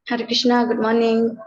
Hare Krishna, good morning.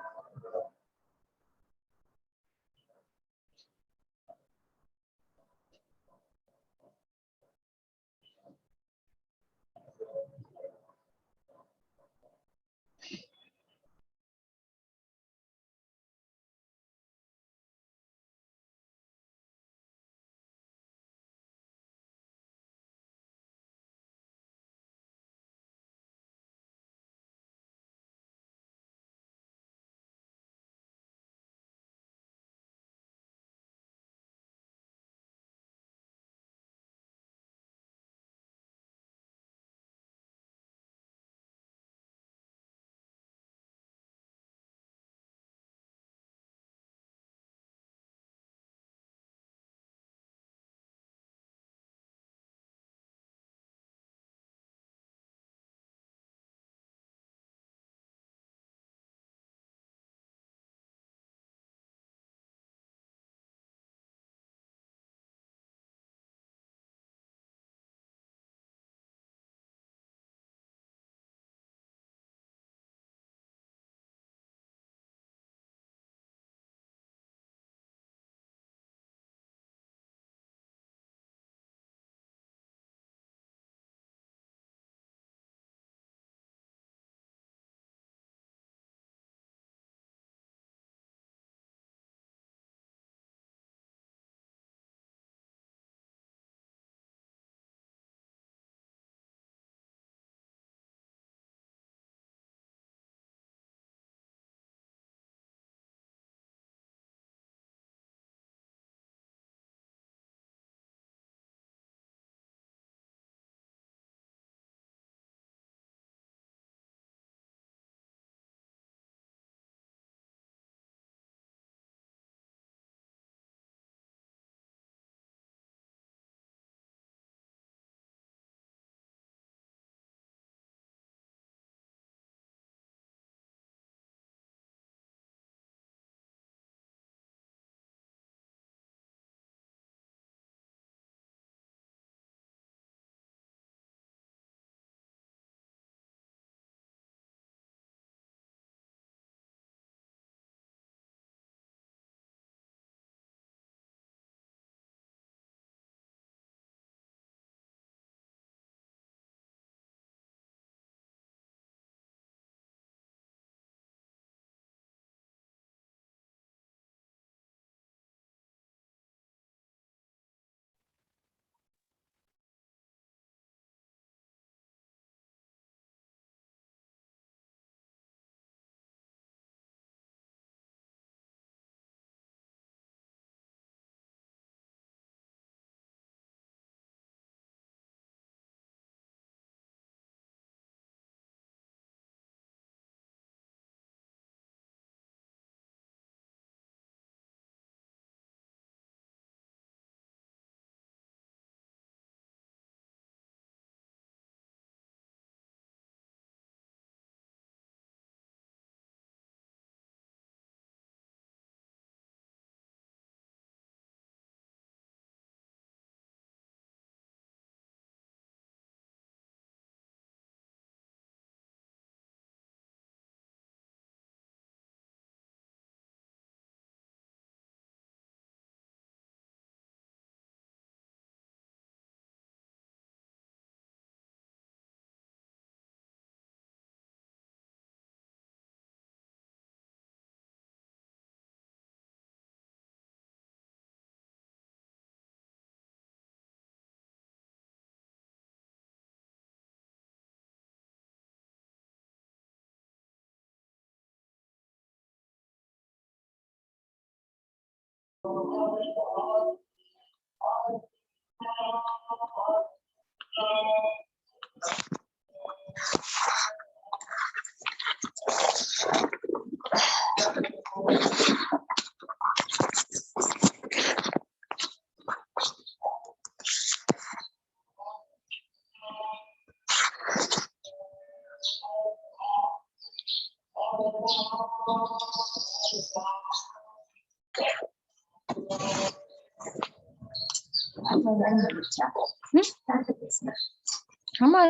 ஆமா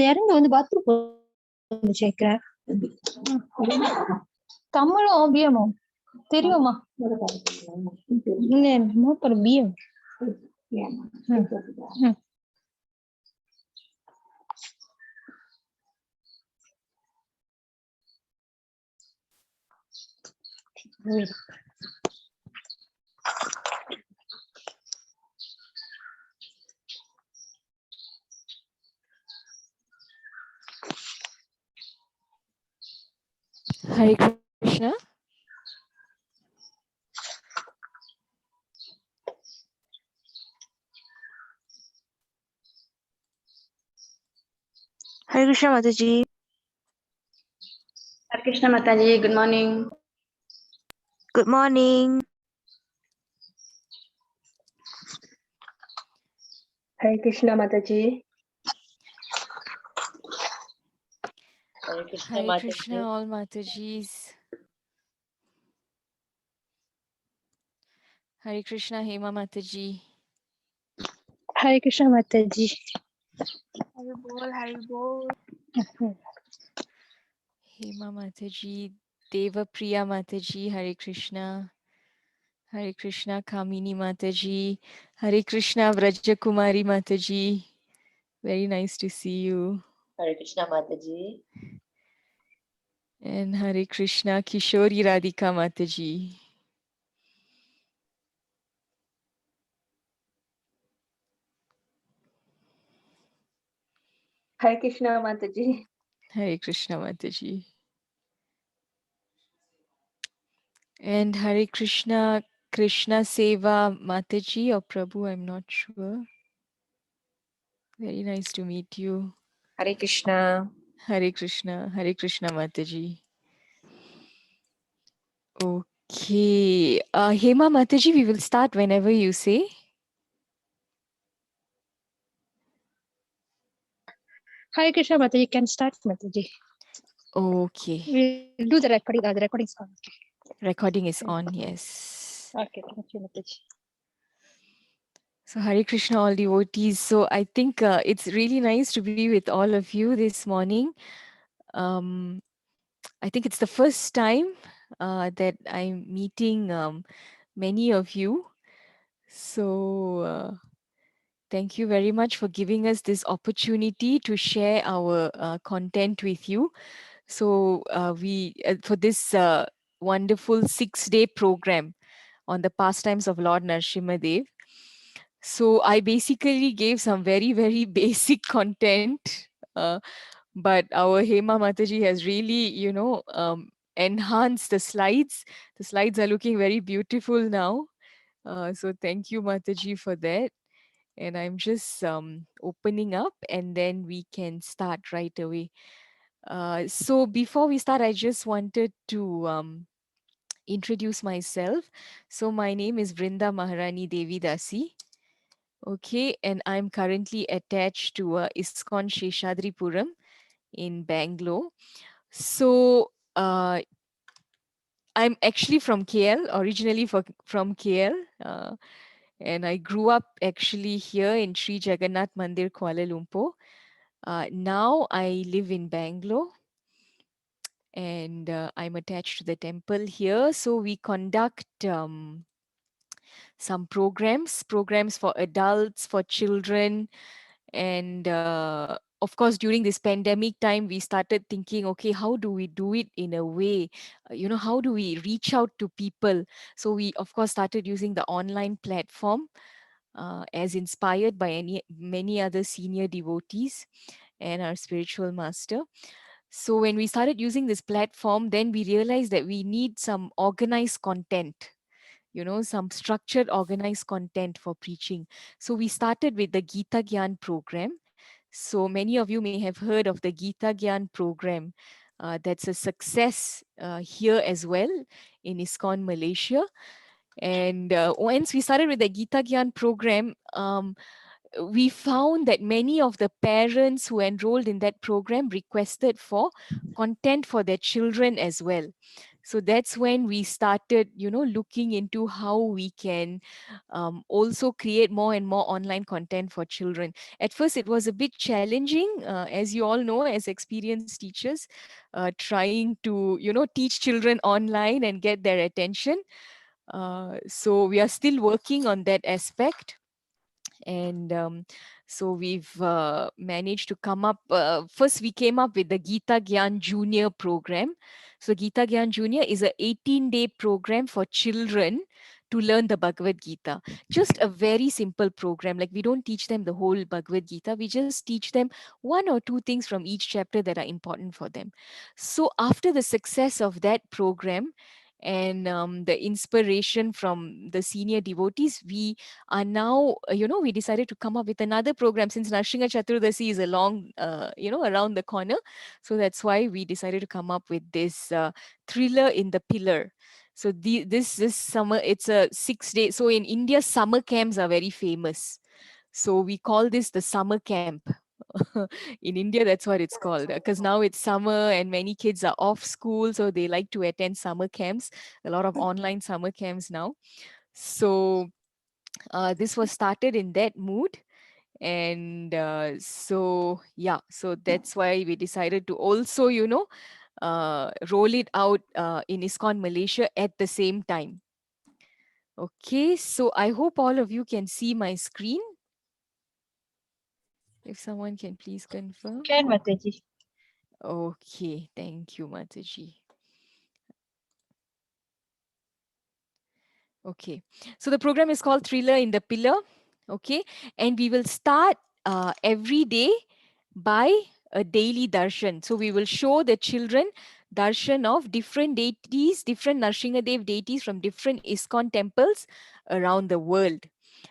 இறந்து வந்து பாத்ரூம் சேர்க்கிறேன். தமிழ் ஓவியமோ தெரியுமா? என்னமோ ஒரு PM. Hare Krishna. Hare Krishna Mataji. Hare Krishna Mataji, good morning. Good morning. Hare Krishna Mataji. Hare Krishna, Hare Mataji. Krishna, all Matajis. Hare Krishna, Hema Mataji. Hare Krishna Mataji. Hare Bol. Hema Mataji. Deva Priya Mataji. Hare Krishna. Hare Krishna, Kamini Mataji. Hare Krishna, Vraja Kumari Mataji. Very nice to see you. Hare Krishna, Mataji. And Hare Krishna, Kishori Radhika Mataji. Hare Krishna Mataji. Hare Krishna Mataji. And Hare Krishna, Krishna Seva Mataji or Prabhu, I'm not sure. Very nice to meet you. Hare Krishna. Hare Krishna Mataji. Okay. Hema Mataji, we will start whenever you say. Hare Krishna Mataji, you can start Mataji. Okay. We'll do the recording. The recording is on. Recording is on, yes. Okay, thank you Mataji. So Hare Krishna, all devotees. So I think it's really nice to be with all of you this morning. I think it's the first time that I'm meeting many of you. So thank you very much for giving us this opportunity to share our content with you. So we for this wonderful 6-day program on the pastimes of Lord Narshimhadev. So I basically gave some very, very basic content, but our Hema Mataji has really, enhanced the slides. The slides are looking very beautiful now. So thank you, Mataji, for that. And I'm just opening up and then we can start right away. So before we start, I just wanted to introduce myself. So my name is Vrinda Maharani Devi Dasi. Okay, and I'm currently attached to ISKCON Sheshadripuram in Bangalore. So I'm actually from KL, originally from KL. And I grew up actually here in Sri Jagannath Mandir, Kuala Lumpur. Now I live in Bangalore and I'm attached to the temple here. So we conduct some programs for adults, for children. And of course, during this pandemic time, we started thinking, okay, how do we do it in a way, how do we reach out to people? So we, of course, started using the online platform as inspired by many other senior devotees and our spiritual master. So when we started using this platform, then we realized that we need some organized content, some structured, organized content for preaching. So we started with the Gita Gyan program. So many of you may have heard of the Gita Gyan program. That's a success here as well in ISKCON Malaysia. And once we started with the Gita Gyan program, we found that many of the parents who enrolled in that program requested for content for their children as well. So that's when we started, looking into how we can also create more and more online content for children. At first, it was a bit challenging, as you all know, as experienced teachers, trying to, teach children online and get their attention. So we are still working on that aspect. And so we've managed to come up, first we came up with the Gita Gyan Junior program. So Gita Gyan Junior is a 18-day program for children to learn the Bhagavad Gita. Just a very simple program. Like, we don't teach them the whole Bhagavad Gita. We just teach them one or two things from each chapter that are important for them. So after the success of that program, and the inspiration from the senior devotees, we are now, we decided to come up with another program, since Narshimha Chaturdasi is along, around the corner. So that's why we decided to come up with this thriller in the pillar. So this summer, it's a 6-day. So in India, summer camps are very famous. So we call this the summer camp. In India, that's what it's called, because now it's summer and many kids are off school, so they like to attend summer camps, a lot of online summer camps now. So this was started in that mood. And so yeah, so that's why we decided to also, roll it out in ISKCON Malaysia at the same time. Okay, so I hope all of you can see my screen. If someone can please confirm. Can, Mataji. Okay, thank you, Mataji. Okay, so the program is called Thriller in the Pillar. Okay, and we will start every day by a daily darshan. So we will show the children darshan of different deities, different Narshimhadev deities from different ISKCON temples around the world.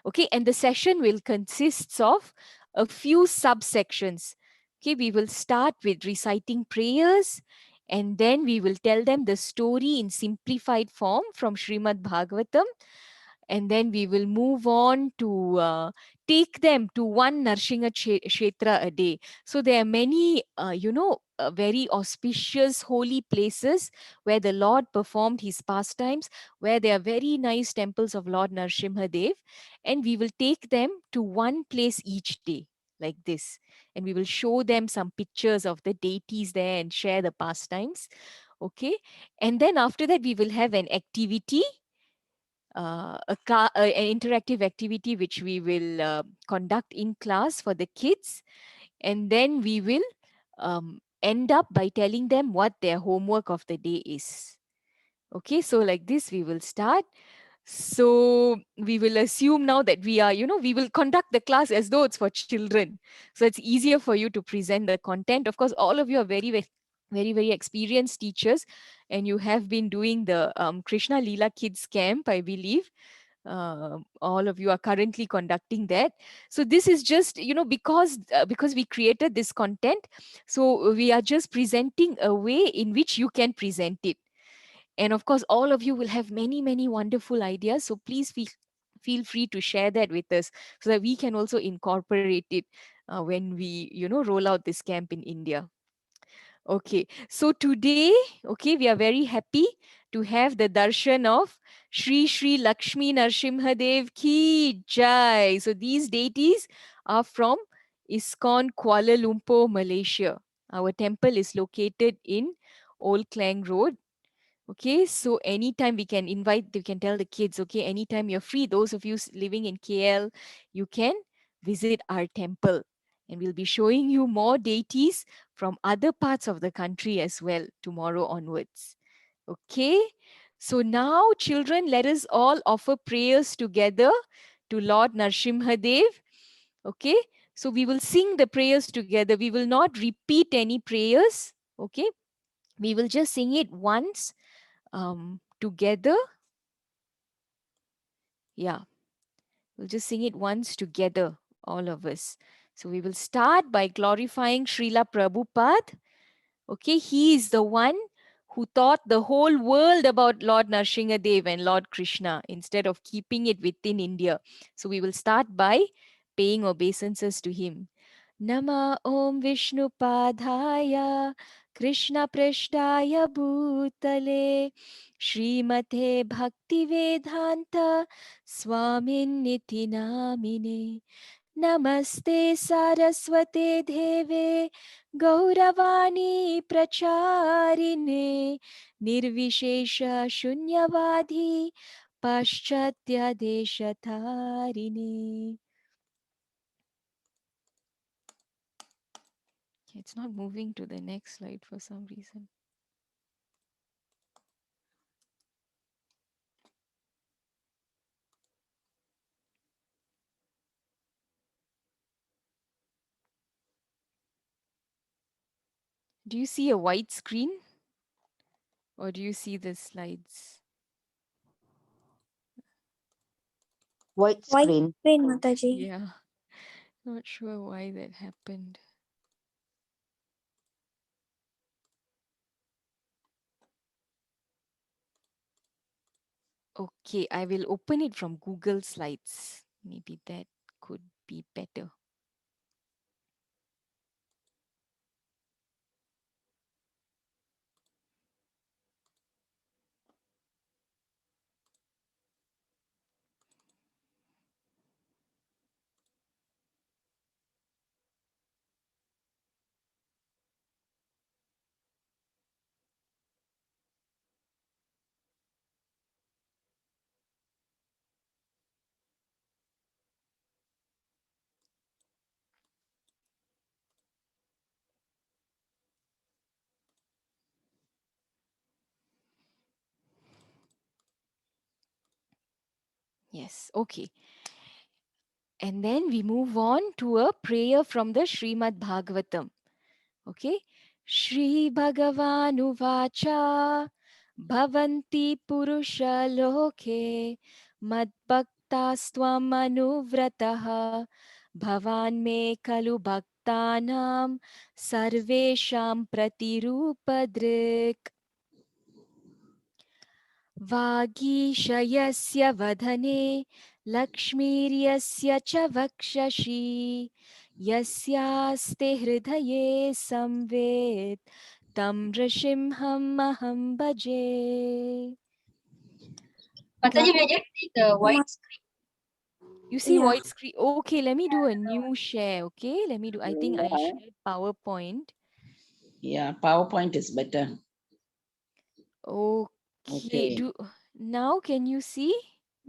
Okay, and the session will consist of a few subsections. Okay, we will start with reciting prayers, and then we will tell them the story in simplified form from Srimad-Bhagavatam. And then we will move on to take them to one Narsimha Kshetra a day. So there are many, very auspicious holy places where the Lord performed his pastimes, where there are very nice temples of Lord Narshimhadev. And we will take them to one place each day, like this. And we will show them some pictures of the deities there and share the pastimes. Okay. And then after that, we will have an activity, an interactive activity which we will conduct in class for the kids. And then we will end up by telling them what their homework of the day is. Okay, so like this we will start. So we will assume now that we are, we will conduct the class as though it's for children. So it's easier for you to present the content. Of course, all of you are very, very, very, very experienced teachers, and you have been doing the Krishna Leela Kids Camp, I believe. All of you are currently conducting that. So this is just, because we created this content, so we are just presenting a way in which you can present it. And of course, all of you will have many, many wonderful ideas. So please feel free to share that with us so that we can also incorporate it when we, roll out this camp in India. Okay, so today, okay, we are very happy to have the darshan of Sri Lakshmi Narshimhadev Ki Jai. So these deities are from ISKCON Kuala Lumpur, Malaysia. Our temple is located in Old Klang Road. Okay, so anytime we can tell the kids, okay, anytime you're free, those of you living in KL, you can visit our temple. And we'll be showing you more deities from other parts of the country as well tomorrow onwards. Okay, so now children, let us all offer prayers together to Lord Narshimhadev. Okay, so we will sing the prayers together. We will not repeat any prayers. Okay, we will just sing it once together. Yeah, we'll just sing it once together, all of us. So we will start by glorifying Srila Prabhupada. Okay, he is the one who taught the whole world about Lord Narsimhadev and Lord Krishna instead of keeping it within India. So we will start by paying obeisances to him. Nama Om Vishnu Padhaya Krishna Prishtaya Bhutale Srimate Bhaktivedanta Swamin Niti Namine Namaste Saraswate Deve Gauravani Pracharine Nirvishesha Shunyavadhi Paschatya Deshatarine. It's not moving to the next slide for some reason. Do you see a white screen or do you see the slides? White screen. Mataji. Yeah, not sure why that happened. Okay, I will open it from Google Slides. Maybe that could be better. Yes, okay. And then we move on to a prayer from the Srimad-Bhagavatam. Okay. Shri Bhagavanuvacha Bhavanti Purusha Loke Madbhaktastvam Anuvrataha Bhavan me kalu bhaktanam sarvesham pratirupadrik Vagishayasya vadhane lakshmiryasya cha vakshashi yasyaste hridaye samvet tam Nrsimham aham bhaje. Mataji, we just see the white screen. You see Yeah. white screen? Okay, let me do a new share. Okay, let me do. I think I shared PowerPoint. Yeah, PowerPoint is better. Okay, Okay. now can you see?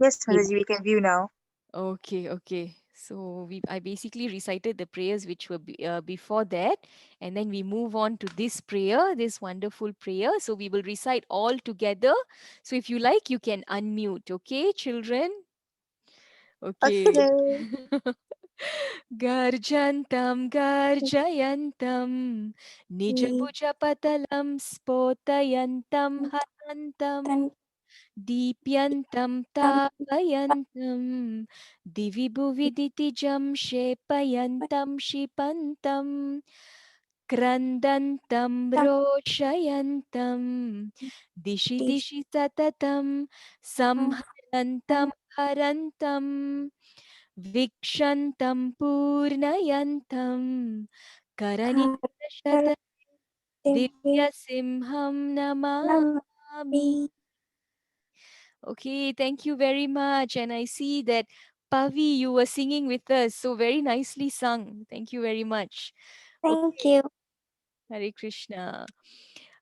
Yes, Mataji, we can view now. Okay, okay. So I basically recited the prayers which were before that, and then we move on to this prayer, this wonderful prayer. So we will recite all together. So if you like, you can unmute. Okay, children. Okay. Okay. Garjantam garjayantam nijabhujapatalam spotayantam harantam Dipyantam tapayantam divi bhuviditijam shepayantam shipantam krandantam roshayantam dishi dishi satatam samharantam harantam vikshantam purnayantam karanishata divyasimham namami. Okay, thank you very much. And I see that Pavi, you were singing with us. So very nicely sung. Thank you very much. Thank Okay, you. Hare Krishna.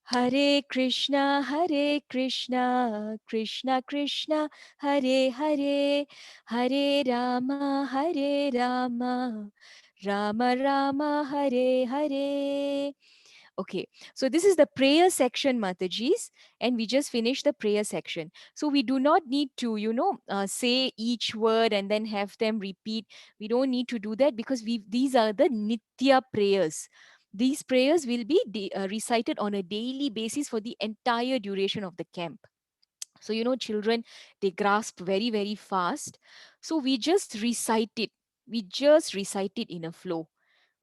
Hare Krishna, Hare Krishna, Krishna Krishna, Hare Hare, Hare Rama, Hare Rama, Rama Rama, Hare Hare. Okay, so this is the prayer section, Matajis, and we just finished the prayer section. So we do not need to, say each word and then have them repeat. We don't need to do that because these are the Nitya prayers. These prayers will be recited on a daily basis for the entire duration of the camp. So, children, they grasp very, very fast. So we just recite it. We just recite it in a flow.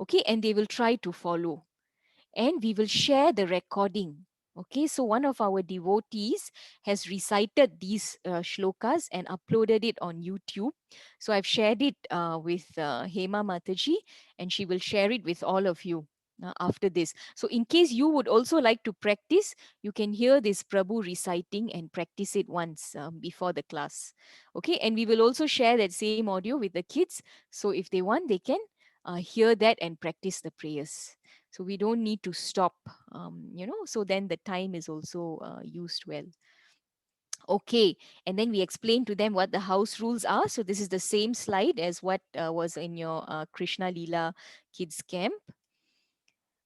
Okay, and they will try to follow and we will share the recording. Okay, so one of our devotees has recited these shlokas and uploaded it on YouTube. So I've shared it with Hema Mataji and she will share it with all of you. after this. So in case you would also like to practice, you can hear this Prabhu reciting and practice it once before the class. Okay, and we will also share that same audio with the kids. So if they want, they can hear that and practice the prayers. So we don't need to stop, so then the time is also used well. Okay, and then we explain to them what the house rules are. So this is the same slide as what was in your Krishna Leela kids camp.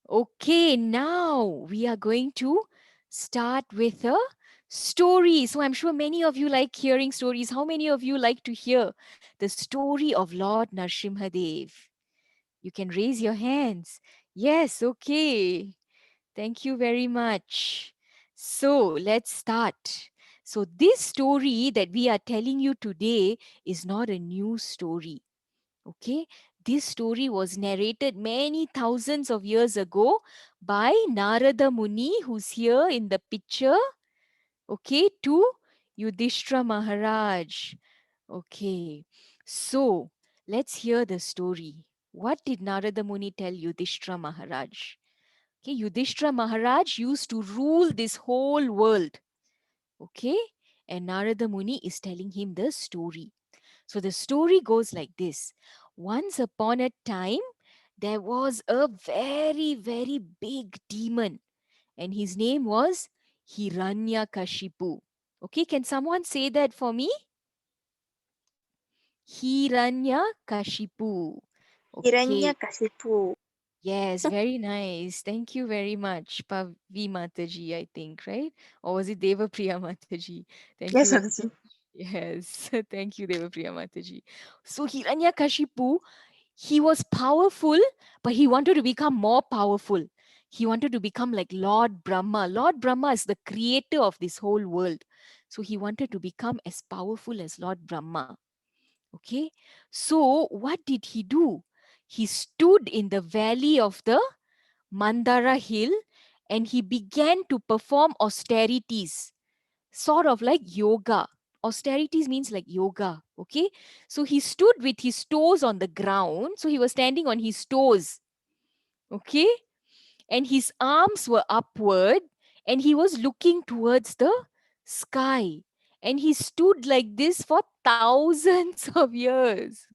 Okay, now we are going to start with a story. So I'm sure many of you like hearing stories. How many of you like to hear the story of Lord Narshimhadev? You can raise your hands. Yes, okay. Thank you very much. So let's start. So this story that we are telling you today is not a new story. Okay, this story was narrated many thousands of years ago by Narada Muni, who's here in the picture, okay, to Yudhishthira Maharaj. Okay, so let's hear the story. What did Narada Muni tell Yudhishthira Maharaj? Okay, Yudhishthira Maharaj used to rule this whole world. Okay, and Narada Muni is telling him the story. So the story goes like this. Once upon a time, there was a very, very big demon, and his name was Hiranyakashipu. Okay, can someone say that for me? Hiranyakashipu. Okay. Hiranyakashipu. Yes, very nice. Thank you very much, Pavi Mataji, I think, right? Or was it Devapriya Mataji? Thank you Yes, very Mataji. Yes, thank you, Devapriya Mataji. So Hiranyakashipu, he was powerful, but he wanted to become more powerful. He wanted to become like Lord Brahma. Lord Brahma is the creator of this whole world. So he wanted to become as powerful as Lord Brahma. Okay, so what did he do? He stood in the valley of the Mandara hill and he began to perform austerities, sort of like yoga. Austerities means like yoga. Okay, so he stood with his toes on the ground. So he was standing on his toes. Okay, and his arms were upward and he was looking towards the sky. And he stood like this for thousands of years.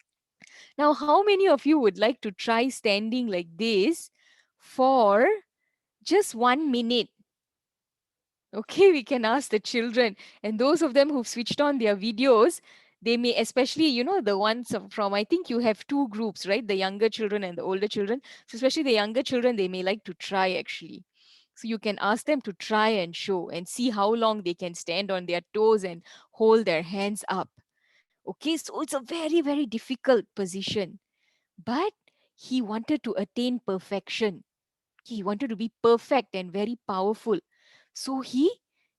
Now, how many of you would like to try standing like this for just 1 minute? Okay, we can ask the children. And those of them who've switched on their videos, they may, especially, the ones from, I think you have two groups, right? The younger children and the older children. So, especially the younger children, they may like to try actually. So, you can ask them to try and show and see how long they can stand on their toes and hold their hands up. Okay, so it's a very, very difficult position. But he wanted to attain perfection. He wanted to be perfect and very powerful. So he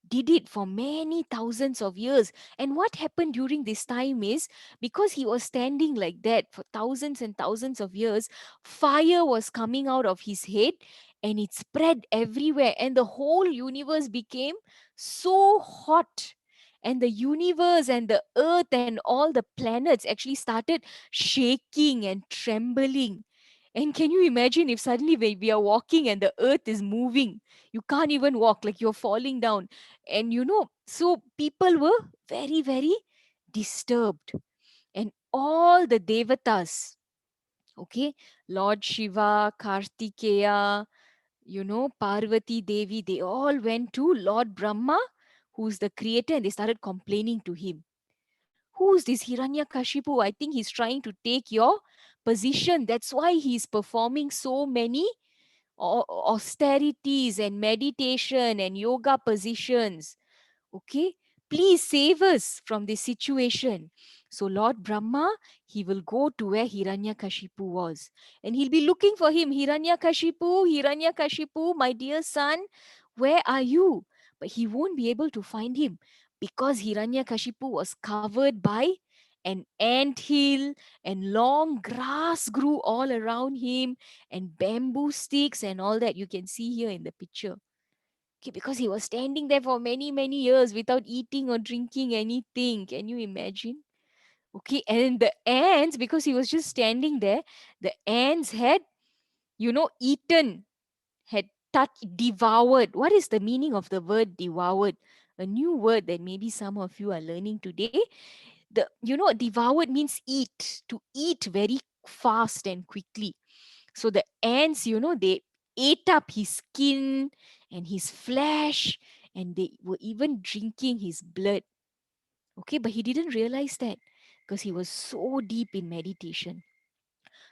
did it for many thousands of years. And what happened during this time is because he was standing like that for thousands and thousands of years, fire was coming out of his head and it spread everywhere. And the whole universe became so hot. And the universe and the earth and all the planets actually started shaking and trembling. And can you imagine if suddenly we are walking and the earth is moving? You can't even walk, like you're falling down. And so people were very, very disturbed. And all the devatas, okay, Lord Shiva, Kartikeya, Parvati Devi, they all went to Lord Brahma, who's the creator, and they started complaining to him. Who's this Hiranyakashipu? I think he's trying to take your position. That's why he's performing so many austerities and meditation and yoga positions. Okay, please save us from this situation. So Lord Brahma, he will go to where Hiranyakashipu was and he'll be looking for him. Hiranyakashipu, Hiranyakashipu, my dear son, where are you? But he won't be able to find him because Hiranyakashipu was covered by an ant hill and long grass grew all around him and bamboo sticks and all that you can see here in the picture. Okay, because he was standing there for many, many years without eating or drinking anything. Can you imagine? Okay, and the ants, because he was just standing there, the ants had, eaten, had devoured. What is the meaning of the word devoured? A new word that maybe some of you are learning today. Devoured means eat, to eat very fast and quickly. So the ants, they ate up his skin and his flesh, and they were even drinking his blood. Okay, but he didn't realize that because he was so deep in meditation.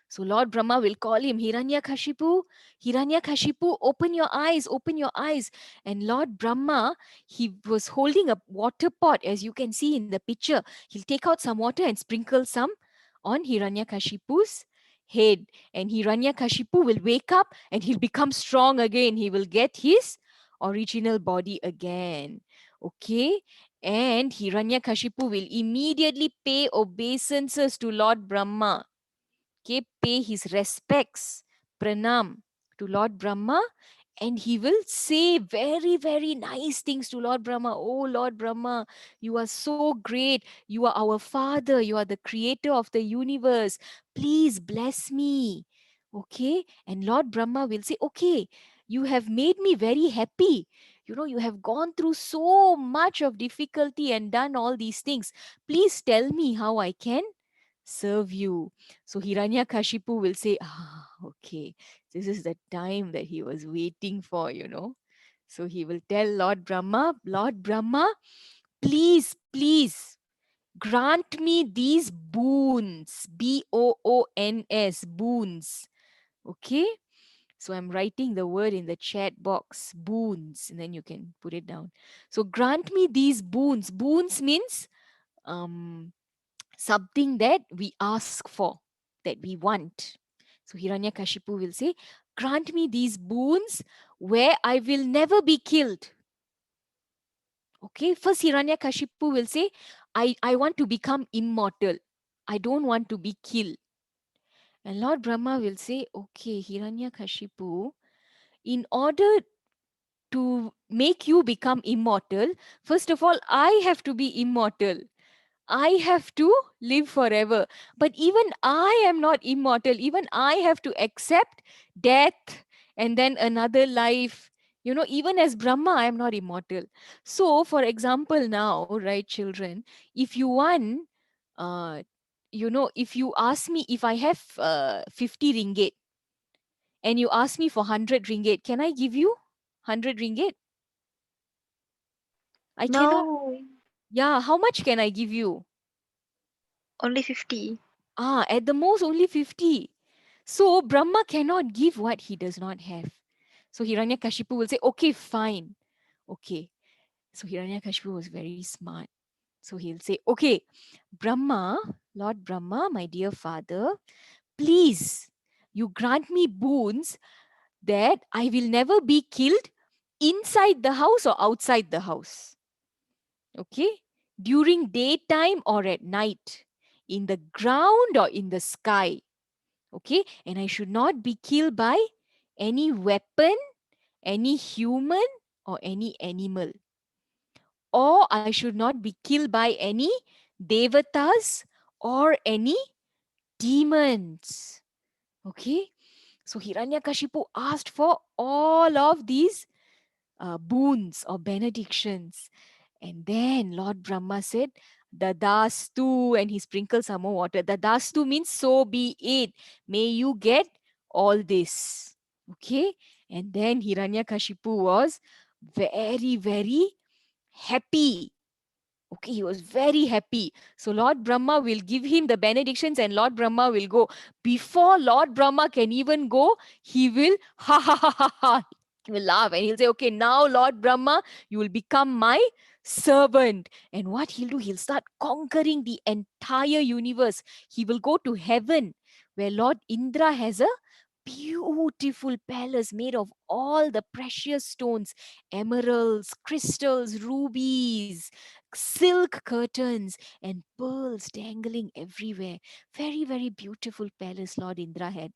So Lord Brahma will call him, Hiranyakashipu, Hiranyakashipu, open your eyes, open your eyes. And Lord Brahma, he was holding a water pot, as you can see in the picture. He'll take out some water and sprinkle some on Hiranyakashipu's head. And Hiranyakashipu will wake up and he'll become strong again. He will get his original body again. Okay? And Hiranyakashipu will immediately pay obeisances to Lord Brahma. Okay, pay his respects, pranam to Lord Brahma, and he will say very, very nice things to Lord Brahma. Oh, Lord Brahma, you are so great. You are our father. You are the creator of the universe. Please bless me. Okay, and Lord Brahma will say, okay, you have made me very happy. You have gone through so much of difficulty and done all these things. Please tell me how I can serve you. So Hiranyakashipu will say, okay, this is the time that he was waiting for. So he will tell Lord Brahma, please, please grant me these boons, boons, boons. Okay? So I'm writing the word in the chat box, boons, and then you can put it down. So grant me these boons. Boons means something that we ask for, that we want. So Hiranyakashipu will say, grant me these boons where I will never be killed. Okay, first Hiranyakashipu will say, I want to become immortal. I don't want to be killed. And Lord Brahma will say, okay, Hiranyakashipu, in order to make you become immortal, first of all, I have to be immortal. I have to live forever. But even I am not immortal. Even I have to accept death and then another life. Even as Brahma, I am not immortal. So, for example, now, right, children, if you want, if you ask me if I have 50 ringgit and you ask me for 100 ringgit, can I give you 100 ringgit? I cannot. No, Yeah, how much can I give you? only 50. At the most only 50. So Brahma cannot give what he does not have. So Hiranyakashipu will say, okay, fine. Okay. So Hiranyakashipu was very smart. So he'll say, okay, Brahma, Lord Brahma, my dear father, please, you grant me boons that I will never be killed inside the house or outside the house. Okay? During daytime or at night, in the ground or in the sky. Okay, and I should not be killed by any weapon, any human, or any animal. Or I should not be killed by any devatas or any demons. Okay, so Hiranyakashipu asked for all of these boons or benedictions. And then Lord Brahma said, Dadastu, and he sprinkled some more water. Dadastu means so be it. May you get all this. Okay? And then Hiranyakashipu was very, very happy. Okay, he was very happy. So Lord Brahma will give him the benedictions and Lord Brahma will go. Before Lord Brahma can even go, he will ha ha ha ha ha. He will laugh and he'll say, okay, now Lord Brahma, you will become my servant. And what he'll do, he'll start conquering the entire universe. He will go to heaven where Lord Indra has a beautiful palace made of all the precious stones, emeralds, crystals, rubies, silk curtains, and pearls dangling everywhere. Very, very beautiful palace Lord Indra had.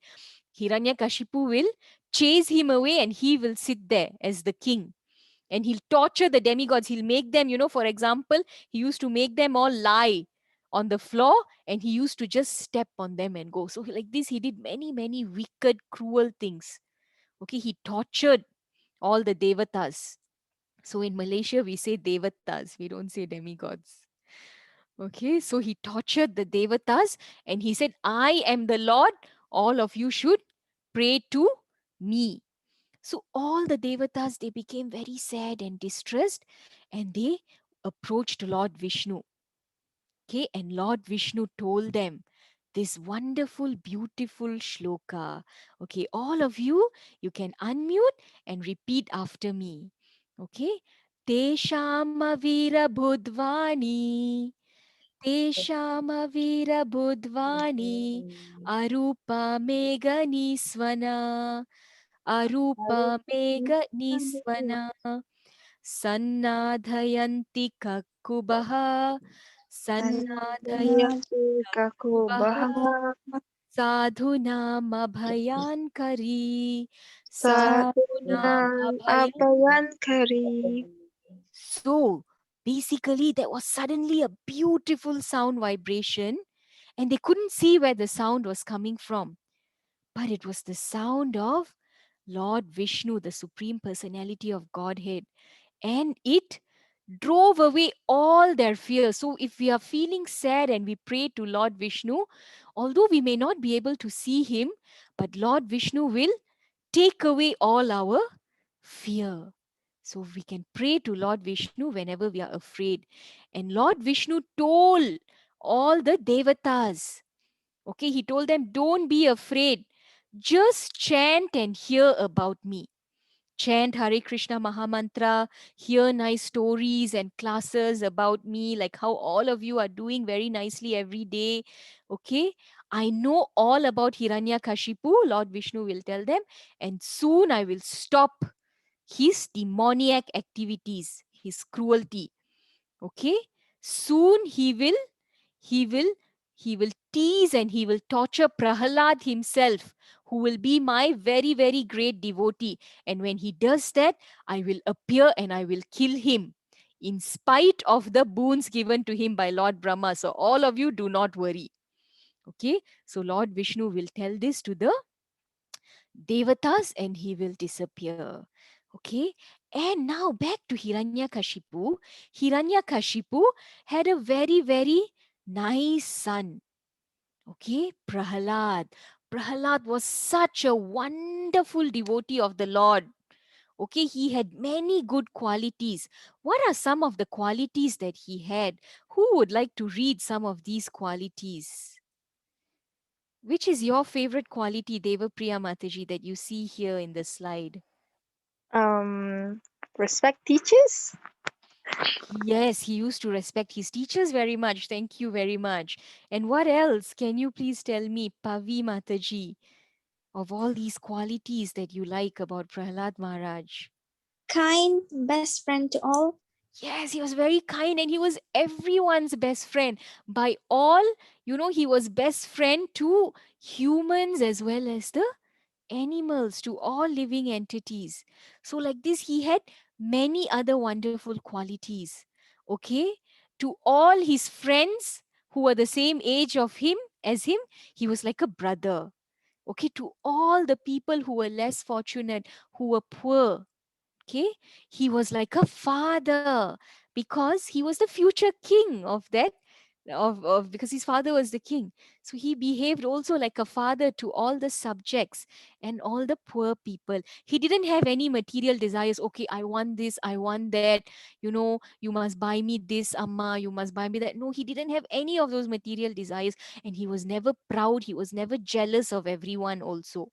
Hiranyakashipu will chase him away and he will sit there as the king. And he'll torture the demigods. He'll make them, for example, he used to make them all lie on the floor, and he used to just step on them and go. So like this, he did many, many wicked, cruel things. Okay, he tortured all the devatas. So in Malaysia, we say devatas, we don't say demigods. Okay, so he tortured the devatas and he said, I am the Lord, all of you should pray to me. So all the devatas, they became very sad and distressed, and they approached Lord Vishnu. Okay, and Lord Vishnu told them this wonderful, beautiful shloka. Okay, all of you, you can unmute and repeat after me. Okay, Teshama Vira Budvani. Teshama Vira Budvani. Arupa Mega Niswana. Arupa Mega Niswana. Sannadhayanti Kakubaha. Sannadhayanti Kakubaha. Sadhunam Abhayankari. Sadhunam Abhayankari. So basically, there was suddenly a beautiful sound vibration, and they couldn't see where the sound was coming from. But it was the sound of Lord Vishnu, the Supreme Personality of Godhead. And it drove away all their fears. So if we are feeling sad and we pray to Lord Vishnu, although we may not be able to see him, but Lord Vishnu will take away all our fear. So we can pray to Lord Vishnu whenever we are afraid. And Lord Vishnu told all the devatas, okay, he told them, don't be afraid. Just chant and hear about me. Chant Hare Krishna Mahamantra, hear nice stories and classes about me, like how all of you are doing very nicely every day. Okay, I know all about Hiranyakashipu, Lord Vishnu will tell them, and soon I will stop his demoniac activities, his cruelty. Okay, soon he will he will tease and he will torture Prahalad himself, who will be my very, very great devotee. And when he does that, I will appear and I will kill him, in spite of the boons given to him by Lord Brahma. So all of you, do not worry. Okay, so Lord Vishnu will tell this to the devatas and he will disappear. Okay, and now back to Hiranyakashipu. Hiranyakashipu had a very, very nice son. Okay, Prahalad. Prahalad was such a wonderful devotee of the Lord. Okay, he had many good qualities. What are some of the qualities that he had? Who would like to read some of these qualities? Which is your favorite quality, Devapriya Mataji, that you see here in the slide? Respect teachers. Yes, he used to respect his teachers very much. Thank you very much. And what else? Can you please tell me, Pavi Mataji, of all these qualities that you like about Prahlad Maharaj? Kind, best friend to all. Yes, he was very kind and he was everyone's best friend. By all, he was best friend to humans as well as the animals, to all living entities. So like this, he had many other wonderful qualities. Okay, to all his friends who were the same age of him as him, he was like a brother. Okay, to all the people who were less fortunate, who were poor, okay, he was like a father, because he was the future king of that, because his father was the king. So he behaved also like a father to all the subjects and all the poor people. He didn't have any material desires. Okay, I want this, I want that, you must buy me this, amma, you must buy me that. No, he didn't have any of those material desires, and he was never proud, he was never jealous of everyone also.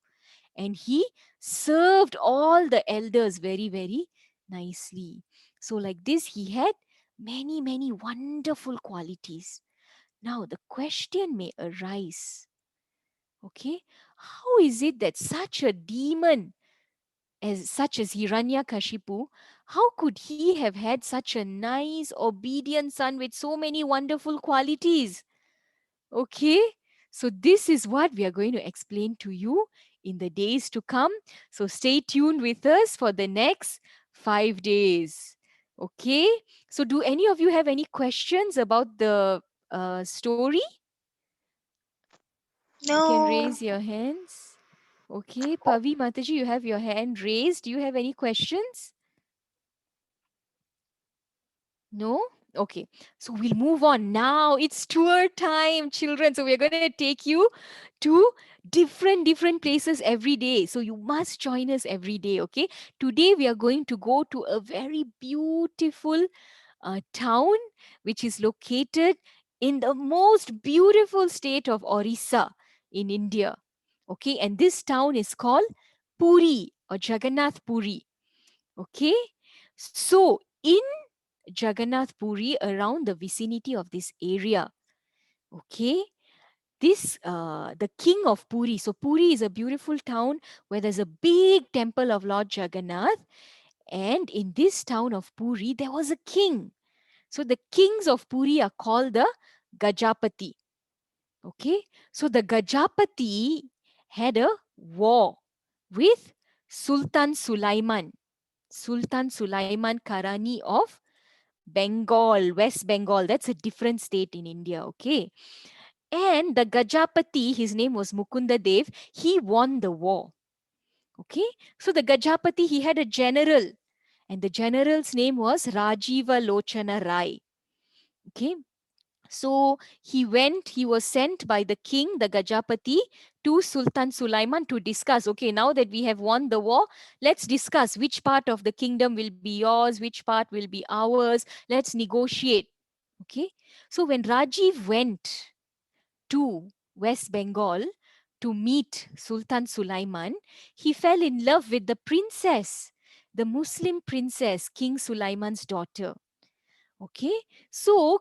And he served all the elders very, very nicely. So like this, he had many, many wonderful qualities. Now the question may arise, okay, how is it that such a demon such as Hiranyakashipu, how could he have had such a nice, obedient son with so many wonderful qualities? Okay, so this is what we are going to explain to you in the days to come. So stay tuned with us for the next 5 days. Okay, so do any of you have any questions about the story? You can No. raise your hands. Okay, Pavi Mataji, you have your hand raised. Do you have any questions? No? Okay, so we'll move on now. It's tour time, children. So we're going to take you to different places every day. So you must join us every day, okay? Today we are going to go to a very beautiful town which is located in the most beautiful state of Orissa in India. Okay, and this town is called Puri or Jagannath Puri. Okay, so in Jagannath Puri, around the vicinity of this area, okay, this the king of Puri. So Puri is a beautiful town where there's a big temple of Lord Jagannath, and in this town of Puri there was a king. So the kings of Puri are called the Gajapati. Okay, so the Gajapati had a war with Sultan Sulaiman. Sultan Sulaiman Karani of Bengal, West Bengal. That's a different state in India. Okay, and the Gajapati, his name was Mukunda Dev. He won the war. Okay, so the Gajapati, he had a general, and the general's name was Rajiva Lochana Rai. Okay, so he was sent by the king, the Gajapati, to Sultan Sulaiman to discuss. Okay, now that we have won the war, let's discuss which part of the kingdom will be yours, which part will be ours. Let's negotiate. Okay, so when Rajiv went to West Bengal to meet Sultan Sulaiman, he fell in love with the princess, the Muslim princess, King Sulaiman's daughter. Okay, so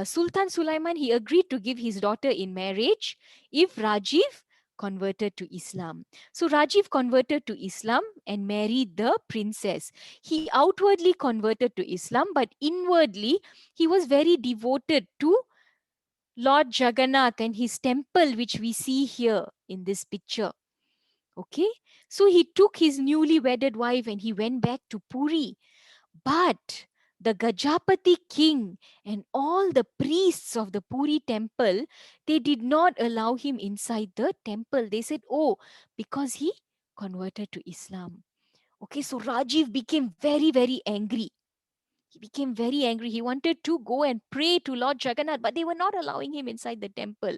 Sultan Sulaiman, he agreed to give his daughter in marriage if Rajiv converted to Islam. So Rajiv converted to Islam and married the princess. He outwardly converted to Islam, but inwardly he was very devoted to Lord Jagannath and his temple, which we see here in this picture. Okay, so he took his newly wedded wife and he went back to Puri. But the Gajapati king and all the priests of the Puri temple, they did not allow him inside the temple. They said, oh, because he converted to Islam. Okay, so Rajiv became very angry. He became very angry. He wanted to go and pray to Lord Jagannath, but they were not allowing him inside the temple.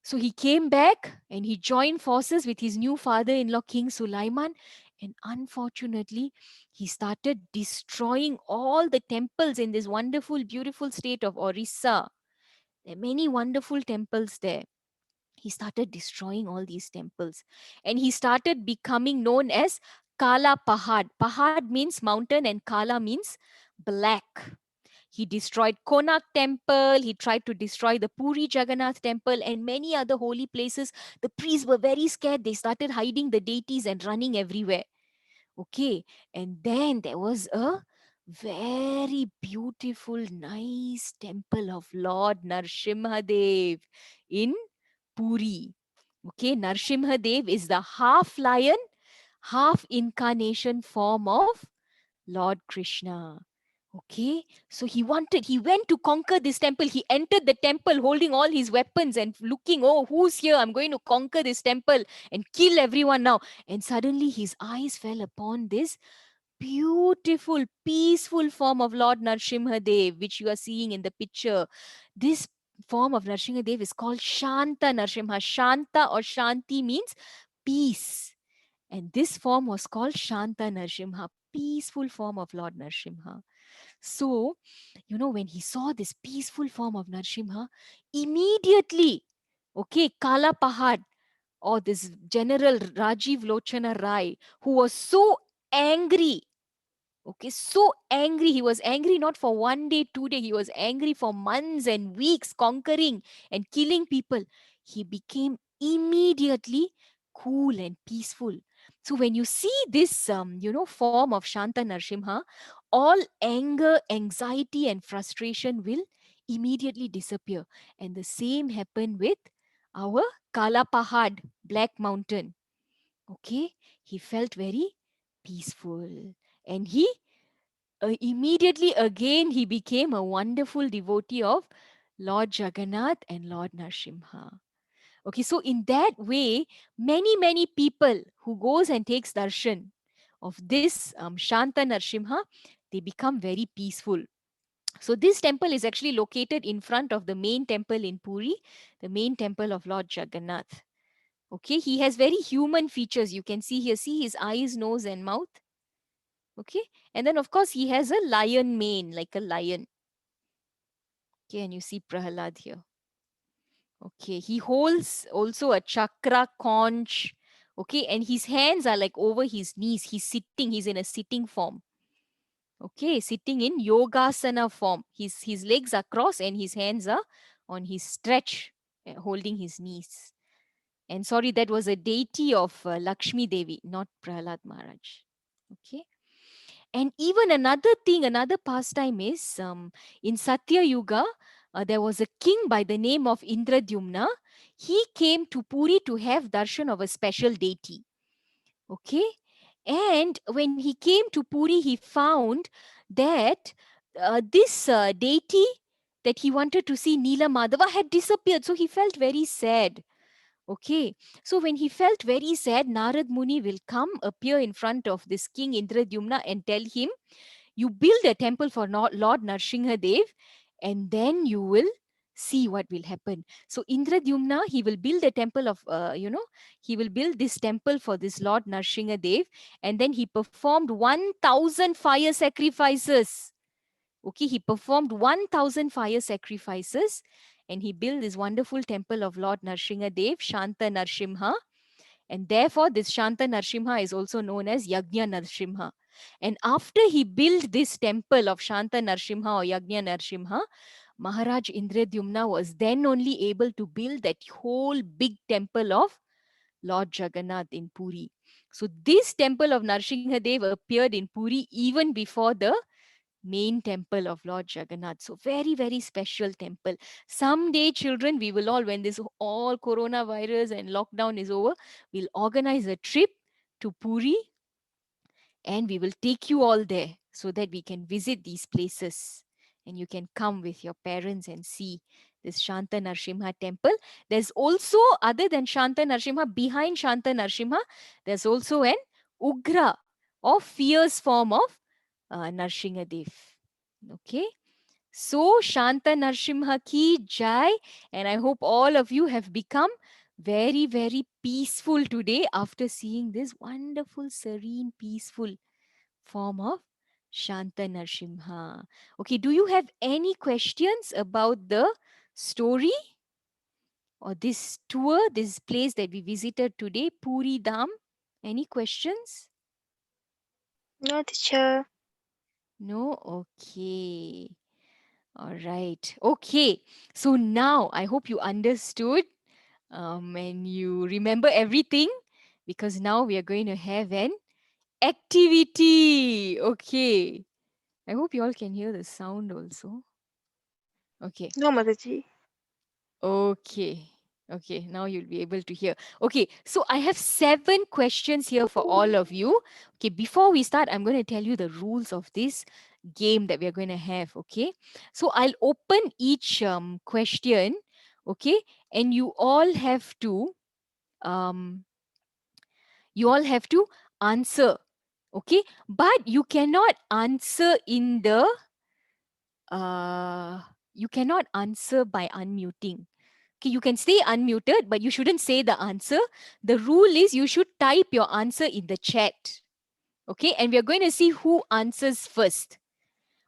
So he came back and he joined forces with his new father-in-law, King Sulaiman. And unfortunately, he started destroying all the temples in this wonderful, beautiful state of Orissa. There are many wonderful temples there. He started destroying all these temples. And he started becoming known as Kala Pahad. Pahad means mountain and Kala means black. He destroyed Konark temple. He tried to destroy the Puri Jagannath temple and many other holy places. The priests were very scared. They started hiding the deities and running everywhere. Okay. And then there was a very beautiful, nice temple of Lord Narshimhadev in Puri. Okay. Narshimhadev is the half lion, half incarnation form of Lord Krishna. Okay, so he went to conquer this temple. He entered the temple holding all his weapons and looking, oh, who's here? I'm going to conquer this temple and kill everyone now. And suddenly his eyes fell upon this beautiful, peaceful form of Lord Narshimhadev, which you are seeing in the picture. This form of Narshimhadev is called Shanta Narsimha. Shanta or Shanti means peace. And this form was called Shanta Narsimha, peaceful form of Lord Narsimha. So, when he saw this peaceful form of Narsimha, immediately, okay, Kala Pahad or this General Rajiv Lochana Rai, who was so angry, okay, so angry. He was angry not for 1 day, 2 days. He was angry for months and weeks, conquering and killing people. He became immediately cool and peaceful. So when you see this, form of Shanta Narsimha, all anger, anxiety, and frustration will immediately disappear. And the same happened with our Kala Pahad, Black Mountain. Okay, he felt very peaceful, and he immediately again he became a wonderful devotee of Lord Jagannath and Lord Narshimha. Okay, so in that way, many people who goes and takes darshan of this Shanta Narshimha, they become very peaceful. So this temple is actually located in front of the main temple in Puri, the main temple of Lord Jagannath. Okay, he has very human features. You can see here, see his eyes, nose and mouth. Okay, and then of course he has a lion mane, like a lion. Okay, and you see Prahalad here. Okay, he holds also a chakra conch. Okay, and his hands are like over his knees. He's sitting, he's in a sitting form. Okay, sitting in yogasana form. His legs are crossed and his hands are on his stretch, holding his knees. And sorry, that was a deity of Lakshmi Devi, not Prahlad Maharaj. Okay. And even another thing, another pastime is in Satya Yuga, there was a king by the name of Indradyumna. He came to Puri to have darshan of a special deity. Okay. And when he came to Puri, he found that this deity that he wanted to see, Nila Madhava, had disappeared. So he felt very sad. Okay, so when he felt very sad, Narad Muni will come, appear in front of this king Indradyumna and tell him, you build a temple for Lord Narshimhadev and then you will see what will happen. So Indradyumna, he will build a temple of, he will build this temple for this Lord Narshimhadev, and then he performed 1,000 fire sacrifices. Okay, he performed 1,000 fire sacrifices and he built this wonderful temple of Lord Narshimhadev, Shanta Narshimha. And therefore, this Shanta Narshimha is also known as Yajna Narshimha. And after he built this temple of Shanta Narshimha or Yajna Narshimha, Maharaj Indradyumna was then only able to build that whole big temple of Lord Jagannath in Puri. So this temple of Narshimhadev appeared in Puri even before the main temple of Lord Jagannath. So very special temple. Someday, children, we will all, when this all coronavirus and lockdown is over, we'll organize a trip to Puri and we will take you all there so that we can visit these places and you can come with your parents and see this Shanta Narshimha temple. There's also, other than Shanta Narshimha, behind Shanta Narshimha, there's also an Ugra or fierce form of Narsimhadev. Okay. So Shanta Narshimha ki jai, and I hope all of you have become very peaceful today after seeing this wonderful, serene, peaceful form of Shanta Narshimha. Okay, do you have any questions about the story or this tour, this place that we visited today, Puri Dham? Any questions? No, teacher. No? Okay. All right. Okay. So now I hope you understood and you remember everything, because now we are going to have an activity. Okay. I hope you all can hear the sound also. Okay. No, Mataji. Okay. Okay, now you'll be able to hear. Okay, so I have 7 questions here for all of you. Okay, before we start, I'm going to tell you the rules of this game that we're going to have. Okay, so I'll open each question. Okay, and you all have to answer. Okay, but you cannot answer in the you cannot answer by unmuting. Okay, you can stay unmuted, but you shouldn't say the answer. The rule is you should type your answer in the chat. Okay, and we are going to see who answers first.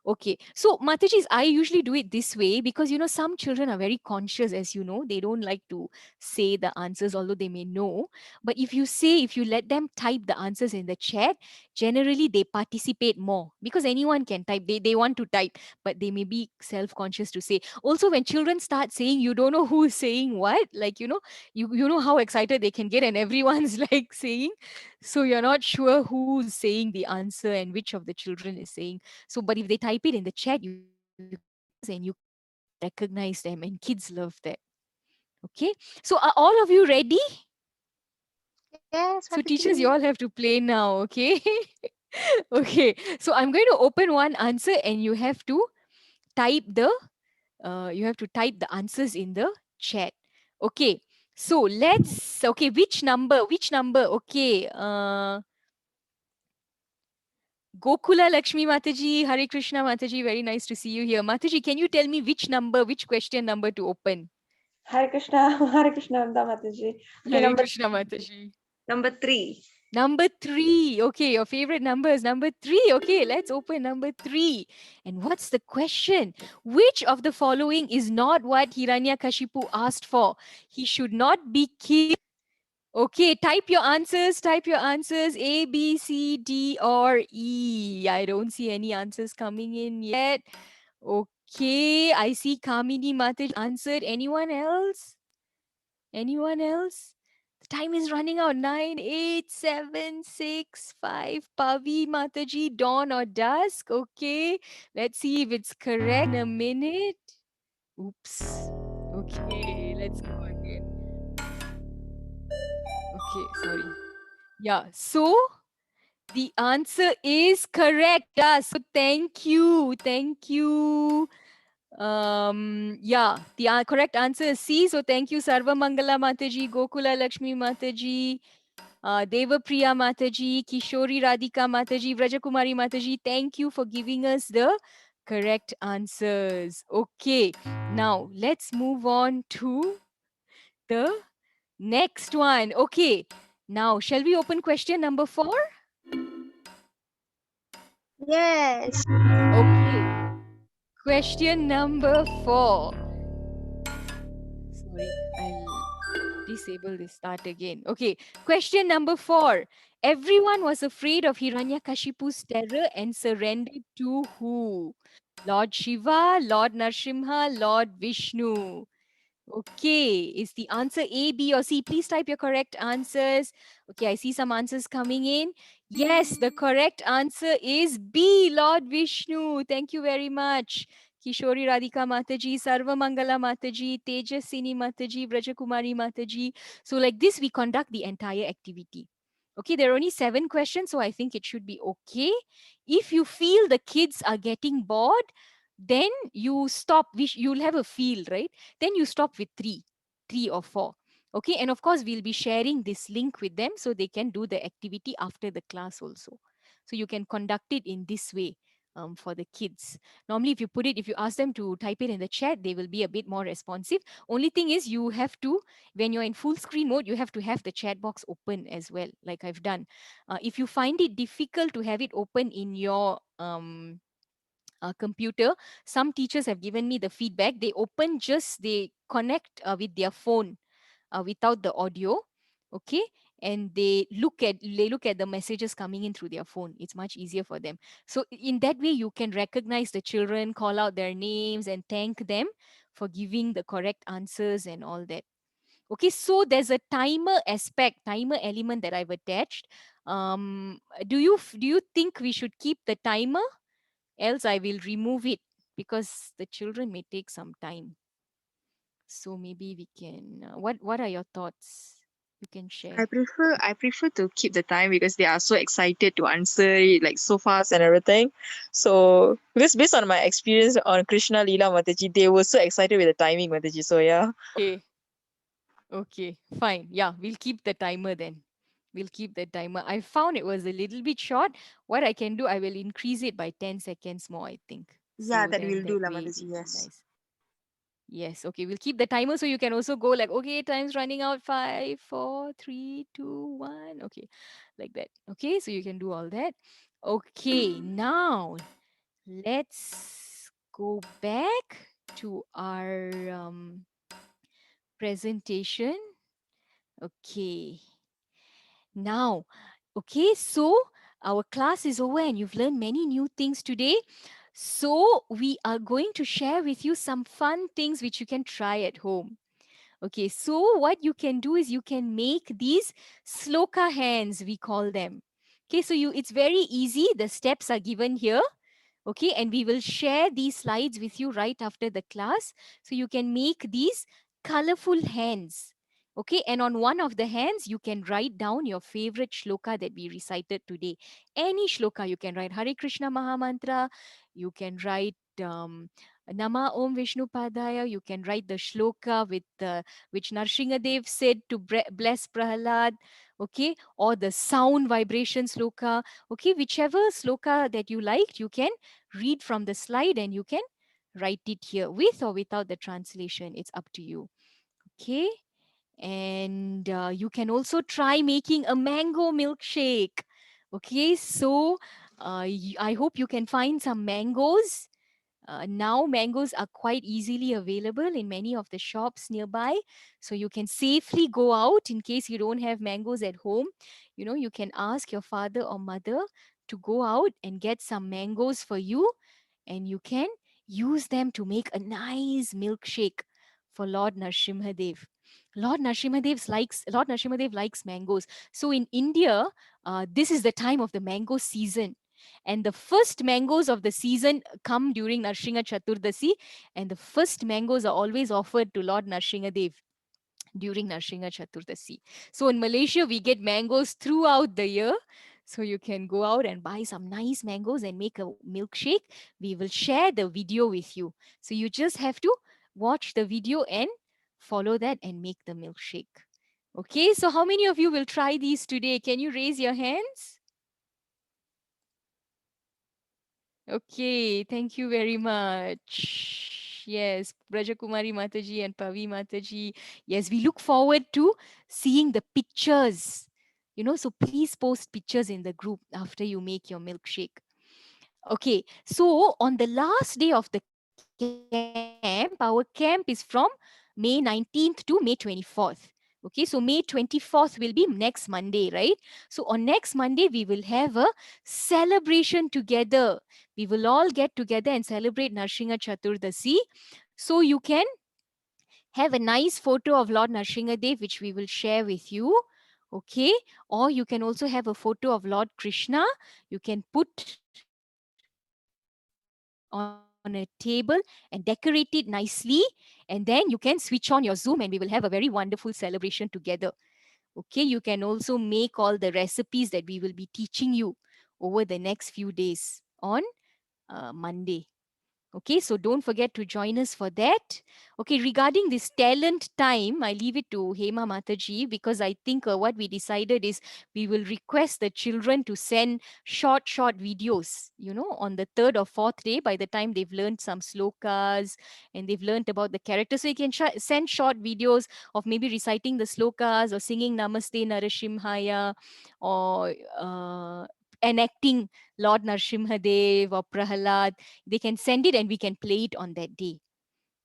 Okay, so Matajis, I usually do it this way because, some children are very conscious, as you know. They don't like to say the answers, although they may know. But if you let them type the answers in the chat, generally they participate more because anyone can type. They want to type, but they may be self-conscious to say. Also, when children start saying, you don't know who is saying what, like, you know how excited they can get and everyone's like saying. So you're not sure who's saying the answer and which of the children is saying. So, but if they type it in the chat, you and you recognize them, and kids love that. Okay, so are all of you ready? Yes, So teachers, Mataji. you all have to play now. Okay. Okay, so I'm going to open one answer and you have to type the You have to type the answers in the chat. Okay. So let's, okay, which number? Okay. Gokula Lakshmi Mataji, Hare Krishna Mataji, very nice to see you here. Mataji, can you tell me which question number to open? Hare Krishna, Hare Krishna, Mataji. Okay, Hare Krishna Mataji. number 3. Number 3. Okay, your favorite number is number 3. Okay, let's open number 3. And what's the question? Which of the following is not what Hiranyakashipu asked for? He should not be killed. Okay, type your answers. A, B, C, D, or E. I don't see any answers coming in yet. Okay, I see Kamini Mataji answered. Anyone else? The time is running out. 9, 8, 7, 6, 5. Pavi Mataji, dawn or dusk. Okay, let's see if it's correct in a minute. Oops. Okay, let's go again. Okay, sorry. Yeah, so the answer is correct. Yeah, so thank you. Yeah, the correct answer is C. So thank you, Sarva Mangala Mataji, Gokula Lakshmi Mataji, Deva Priya Mataji, Kishori Radhika Mataji, Vrajakumari Mataji. Thank you for giving us the correct answers. Okay, now let's move on to the next one. Okay, now shall we open question number 4? Yes. Okay. Question number 4. Sorry, I'll disable this, start again. Okay, question number 4. Everyone was afraid of Hiranyakashipu's terror and surrendered to who? Lord Shiva, Lord Narshimha, Lord Vishnu. Okay, is the answer A, B, or C? Please type your correct answers. Okay, I see some answers coming in. Yes, the correct answer is B, Lord Vishnu. Thank you very much. Kishori Radhika Mataji, Sarva Mangala Mataji, Tejasini Mataji, Vrajakumari Mataji. So like this, we conduct the entire activity. Okay, there are only 7 questions, so I think it should be okay. If you feel the kids are getting bored, then you stop. You'll have a field, right? Then you stop with 3 or 4. Okay, and of course we'll be sharing this link with them so they can do the activity after the class also. So you can conduct it in this way for the kids. Normally if you ask them to type it in the chat, they will be a bit more responsive. Only thing is you have to, when you're in full screen mode, you have to have the chat box open as well, like I've done. If you find it difficult to have it open in your computer, some teachers have given me the feedback. They connect with their phone without the audio. Okay, and they look at the messages coming in through their phone. It's much easier for them. So in that way you can recognize the children, call out their names, and thank them for giving the correct answers and all that. Okay, so there's a timer element that I've attached. Do you think we should keep the timer? Else I will remove it because the children may take some time. So maybe we can, what are your thoughts? You can share. I prefer to keep the time because they are so excited to answer it like so fast and everything. So this based on my experience on Krishna Leela Mataji, they were so excited with the timing, Mataji. So yeah. Okay, fine. Yeah, we'll keep the timer then. I found it was a little bit short. What I can do, I will increase it by 10 seconds more, I think. Yeah, So that then will do, that way Mataji. it'll be Yes. nice. Yes, okay, we'll keep the timer so you can also go like, okay, time's running out, 5, 4, 3, 2, 1. Okay, like that. Okay, so you can do all that. Okay, now let's go back to our presentation. Okay, now, okay, so our class is over and you've learned many new things today. So we are going to share with you some fun things which you can try at home. Okay, so what you can do is you can make these sloka hands, we call them. Okay, so it's very easy. The steps are given here. Okay, and we will share these slides with you right after the class. So you can make these colorful hands. Okay, and on one of the hands, you can write down your favorite shloka that we recited today. Any shloka you can write. Hare Krishna Mahamantra, you can write Nama Om Vishnu Padaya, you can write the shloka with which Narshimhadev said to bless Prahalad, okay, or the sound vibration sloka, okay, whichever sloka that you liked, you can read from the slide and you can write it here with or without the translation. It's up to you, okay. And you can also try making a mango milkshake, okay. So I hope you can find some mangoes. Now mangoes are quite easily available in many of the shops nearby, so you can safely go out in case you don't have mangoes at home. You know, you can ask your father or mother to go out and get some mangoes for you, and you can use them to make a nice milkshake for Lord Narshimhadev. Lord Narshimhadev likes mangoes. So in India, this is the time of the mango season. And the first mangoes of the season come during Narshimha Chaturdasi, and the first mangoes are always offered to Lord Narshimhadev during Narshimha Chaturdasi. So in Malaysia, we get mangoes throughout the year. So you can go out and buy some nice mangoes and make a milkshake. We will share the video with you. So you just have to watch the video and follow that and make the milkshake. Okay, so how many of you will try these today? Can you raise your hands? Okay, thank you very much. Yes, Brajakumari Mataji and Pavi Mataji. Yes, we look forward to seeing the pictures. You know, so please post pictures in the group after you make your milkshake. Okay, so on the last day of the camp, our camp is from May 19th to May 24th. Okay, so May 24th will be next Monday, right? So on next Monday, we will have a celebration together. We will all get together and celebrate Narshimha Chaturdasi. So you can have a nice photo of Lord Narshimhadev, which we will share with you. Okay, or you can also have a photo of Lord Krishna. You can put on a table and decorate it nicely, and then you can switch on your Zoom and we will have a very wonderful celebration together. Okay, you can also make all the recipes that we will be teaching you over the next few days on Monday. Okay, so don't forget to join us for that. Okay, regarding this talent time, I leave it to Hema Mataji, because I think what we decided is we will request the children to send short videos, you know, on the third or fourth day, by the time they've learned some slokas and they've learned about the characters. So you can send short videos of maybe reciting the slokas or singing Namaste Narshimhaya, or enacting Lord Narshimhadev or Prahalad. They can send it and we can play it on that day.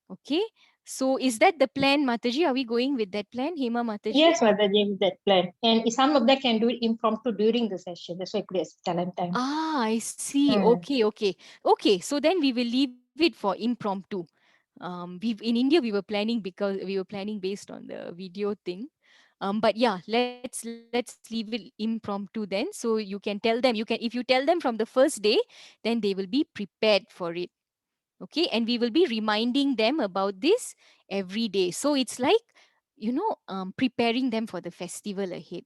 Okay. So is that the plan, Mataji? Are we going with that plan, Hema Mataji? Yes, Mataji, with that plan. And some of them can do it impromptu during the session. That's why I put it as talent time. Ah, I see. Mm. Okay. So then we will leave it for impromptu. We in India we were planning, because we were planning based on the video thing. But yeah, let's leave it impromptu then. So you can tell them, if you tell them from the first day, then they will be prepared for it. Okay, and we will be reminding them about this every day. So it's like, preparing them for the festival ahead.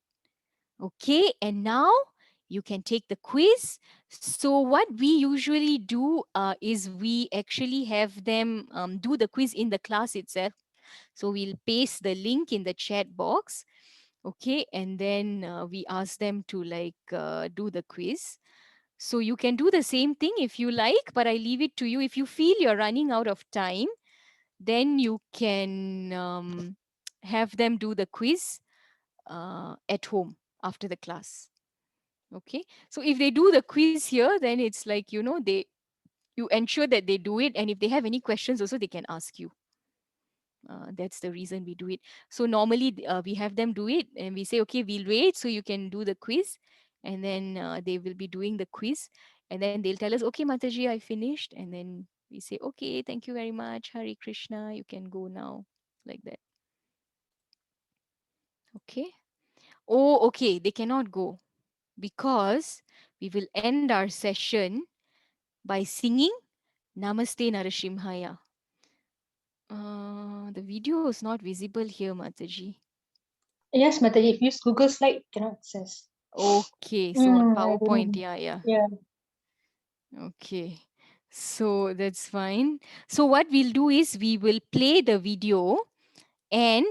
Okay, and now you can take the quiz. So what we usually do is we actually have them do the quiz in the class itself. So we'll paste the link in the chat box. Okay, and then we ask them to do the quiz. So you can do the same thing if you like, but I leave it to you. If you feel you're running out of time, then you can have them do the quiz at home after the class. Okay, so if they do the quiz here, then it's like, you ensure that they do it, and if they have any questions also, they can ask you. That's the reason we do it. So normally we have them do it and we say, okay, we'll wait so you can do the quiz, and then they will be doing the quiz, and then they'll tell us, okay, Mataji, I finished, and then we say, okay, thank you very much, Hare Krishna, you can go now, like that. Okay. Oh, okay, they cannot go, because we will end our session by singing Namaste Narshimhaya. The video is not visible here, Mataji. Yes, Mataji, if you use Google Slide, you cannot access. Okay, so on I don't PowerPoint, know. yeah. Yeah. Okay. So that's fine. So what we'll do is we will play the video, and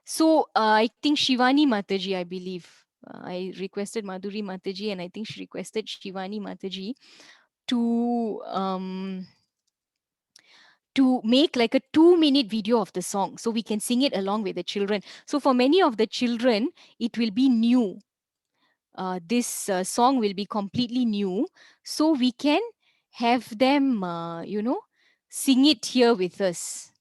so I think Shivani Mataji, I believe. I requested Madhuri Mataji, and I think she requested Shivani Mataji to make like a 2-minute video of the song so we can sing it along with the children. So for many of the children, it will be new. This song will be completely new. So we can have them, sing it here with us.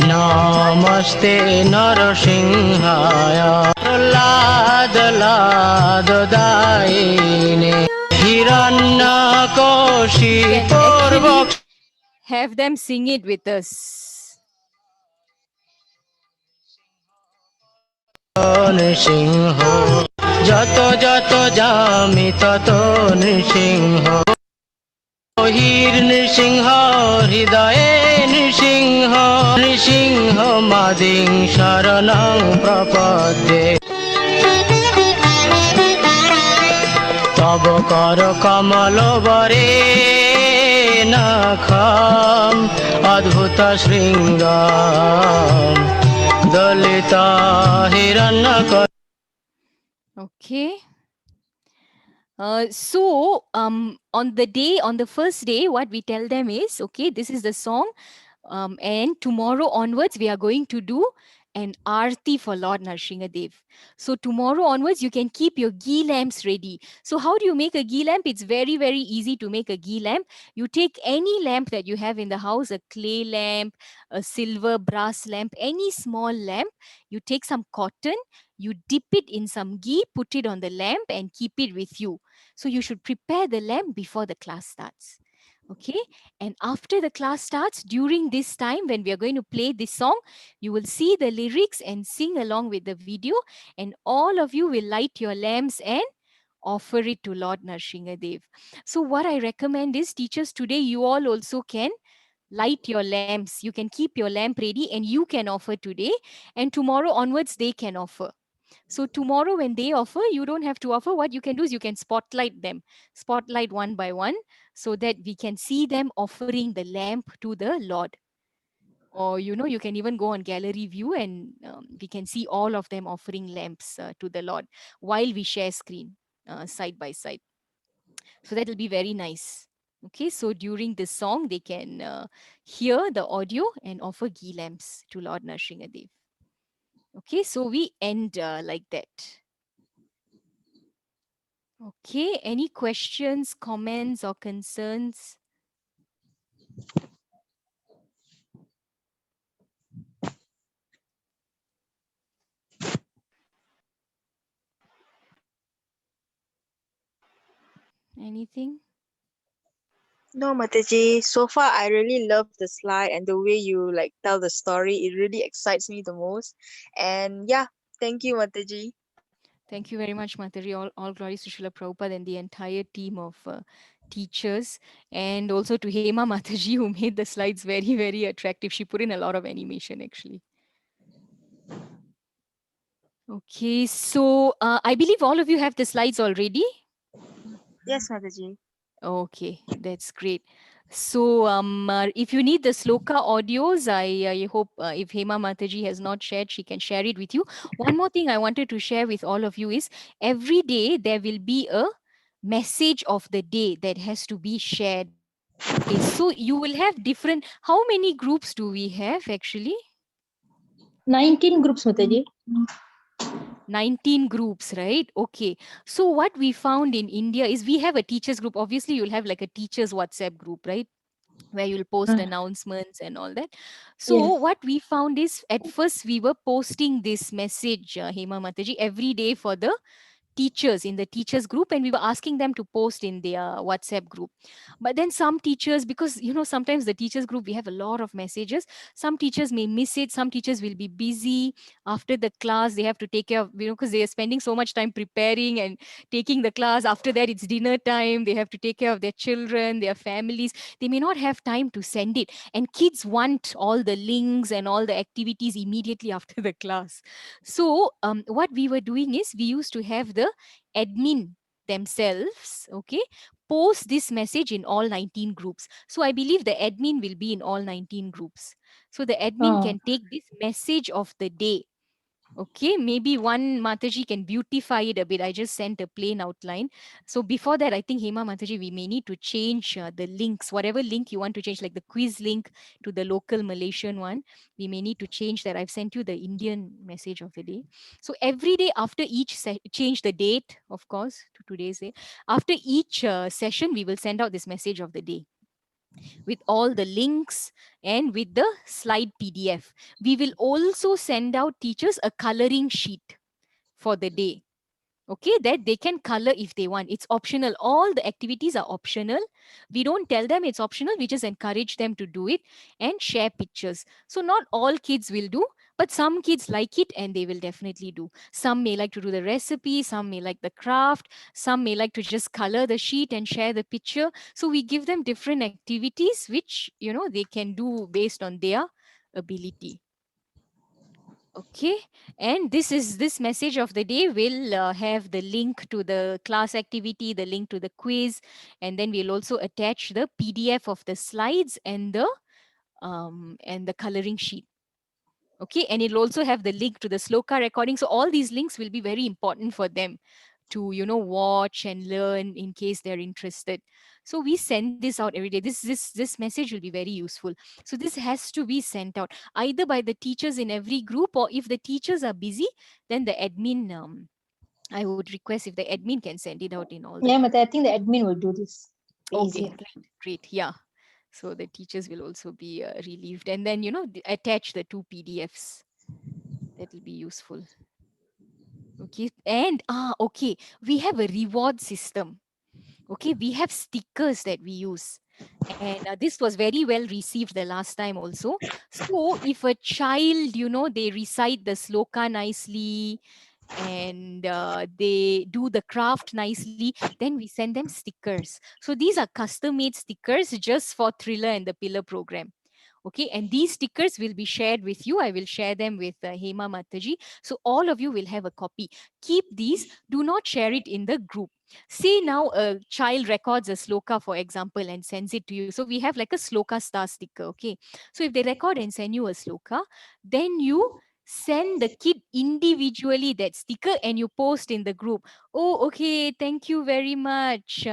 Namaste Narshimhaya Lad Lad Daine Hiranyakoshi Can actually have them sing it with us. Nrsimha Jato Jato Jami Tato Nrsimha Hir Nrsimha Hridaye Nrsimha Nrsimha Mading Sharanang Prapadye Tab Kar Kamal Bare Nakham Adbhuta Shringam Dalita Hiranyaka. Okay. So on the first day, what we tell them is, okay, this is the song, and tomorrow onwards we are going to do an aarti for Lord Narshimhadev. So tomorrow onwards you can keep your ghee lamps ready. So how do you make a ghee lamp? It's very, very easy to make a ghee lamp. You take any lamp that you have in the house, a clay lamp, a silver brass lamp, any small lamp. You take some cotton, you dip it in some ghee, put it on the lamp and keep it with you. So you should prepare the lamp before the class starts. Okay, and after the class starts, during this time when we are going to play this song, you will see the lyrics and sing along with the video, and all of you will light your lamps and offer it to Lord Narshimhadev. So what I recommend is, teachers, today you all also can light your lamps. You can keep your lamp ready and you can offer today, and tomorrow onwards they can offer. So tomorrow when they offer, you don't have to offer. What you can do is you can spotlight them, spotlight one by one, so that we can see them offering the lamp to the Lord. Or, you can even go on gallery view and we can see all of them offering lamps to the Lord while we share screen side by side. So that will be very nice. Okay, so during this song, they can hear the audio and offer ghee lamps to Lord Narshimhadev. Okay, so we end like that. Okay, any questions, comments, or concerns? Anything? No, Mataji. So far, I really love the slide and the way you like tell the story. It really excites me the most. And yeah, thank you, Mataji. Thank you very much, Matari. All glories to Srila Prabhupada and the entire team of teachers, and also to Hema Mataji, who made the slides very, very attractive. She put in a lot of animation, actually. Okay, so I believe all of you have the slides already. Yes, Mataji. Okay, that's great. So if you need the sloka audios, I hope if Hema Mataji has not shared, she can share it with you. One more thing I wanted to share with all of you is, every day there will be a message of the day that has to be shared. Okay, so you will have different, how many groups do we have actually? 19 groups, Mataji. 19 groups, right? Okay. So what we found in India is, we have a teachers group. Obviously, you'll have like a teachers WhatsApp group, right? Where you'll post announcements and all that. So Yes. what we found is, at first we were posting this message, Hema Mataji, every day for the teachers in the teachers group, and we were asking them to post in their WhatsApp group. But then some teachers, because sometimes the teachers group, we have a lot of messages, some teachers may miss it, some teachers will be busy after the class, they have to take care of, because they are spending so much time preparing and taking the class. After that, it's dinner time, they have to take care of their children, their families, they may not have time to send it, and kids want all the links and all the activities immediately after the class. So what we were doing is, we used to have the admin themselves, okay, post this message in all 19 groups. So I believe the admin will be in all 19 groups. So the admin can take this message of the day. Okay, maybe one Mataji can beautify it a bit. I just sent a plain outline. So before that, I think Hema Mataji, we may need to change the links, whatever link you want to change, like the quiz link to the local Malaysian one. We may need to change that. I've sent you the Indian message of the day. So every day after each change the date, of course, to today's day. After each session, we will send out this message of the day with all the links and with the slide PDF. We will also send out teachers a coloring sheet for the day. Okay, that they can color if they want. It's optional. All the activities are optional. We don't tell them it's optional. We just encourage them to do it and share pictures. So not all kids will do, but some kids like it and they will definitely do. Some may like to do the recipe, some may like the craft, some may like to just color the sheet and share the picture. So we give them different activities which, they can do based on their ability. Okay, and this message of the day will have the link to the class activity, the link to the quiz, and then we'll also attach the PDF of the slides and the coloring sheet. Okay, and it'll also have the link to the sloka recording. So all these links will be very important for them to watch and learn in case they're interested. So we send this out every day. This message will be very useful. So this has to be sent out either by the teachers in every group, or if the teachers are busy, then the admin, I would request if the admin can send it out in all the Yeah, but I think the admin will do this. okay, Easier. great, yeah. So the teachers will also be relieved, and then attach the 2 PDFs. That will be useful. Okay, and okay, we have a reward system. Okay, we have stickers that we use, and this was very well received the last time also. So if a child, they recite the sloka nicely and they do the craft nicely, then we send them stickers. So these are custom made stickers just for Thriller and the Pillar program. Okay, and these stickers will be shared with you. I will share them with Hema Mataji. So all of you will have a copy. Keep these. Do not share it in the group. Say now a child records a sloka, for example, and sends it to you. So we have like a sloka star sticker. Okay, so if they record and send you a sloka, then you send the kid individually that sticker and you post in the group. Oh, okay, thank you very much,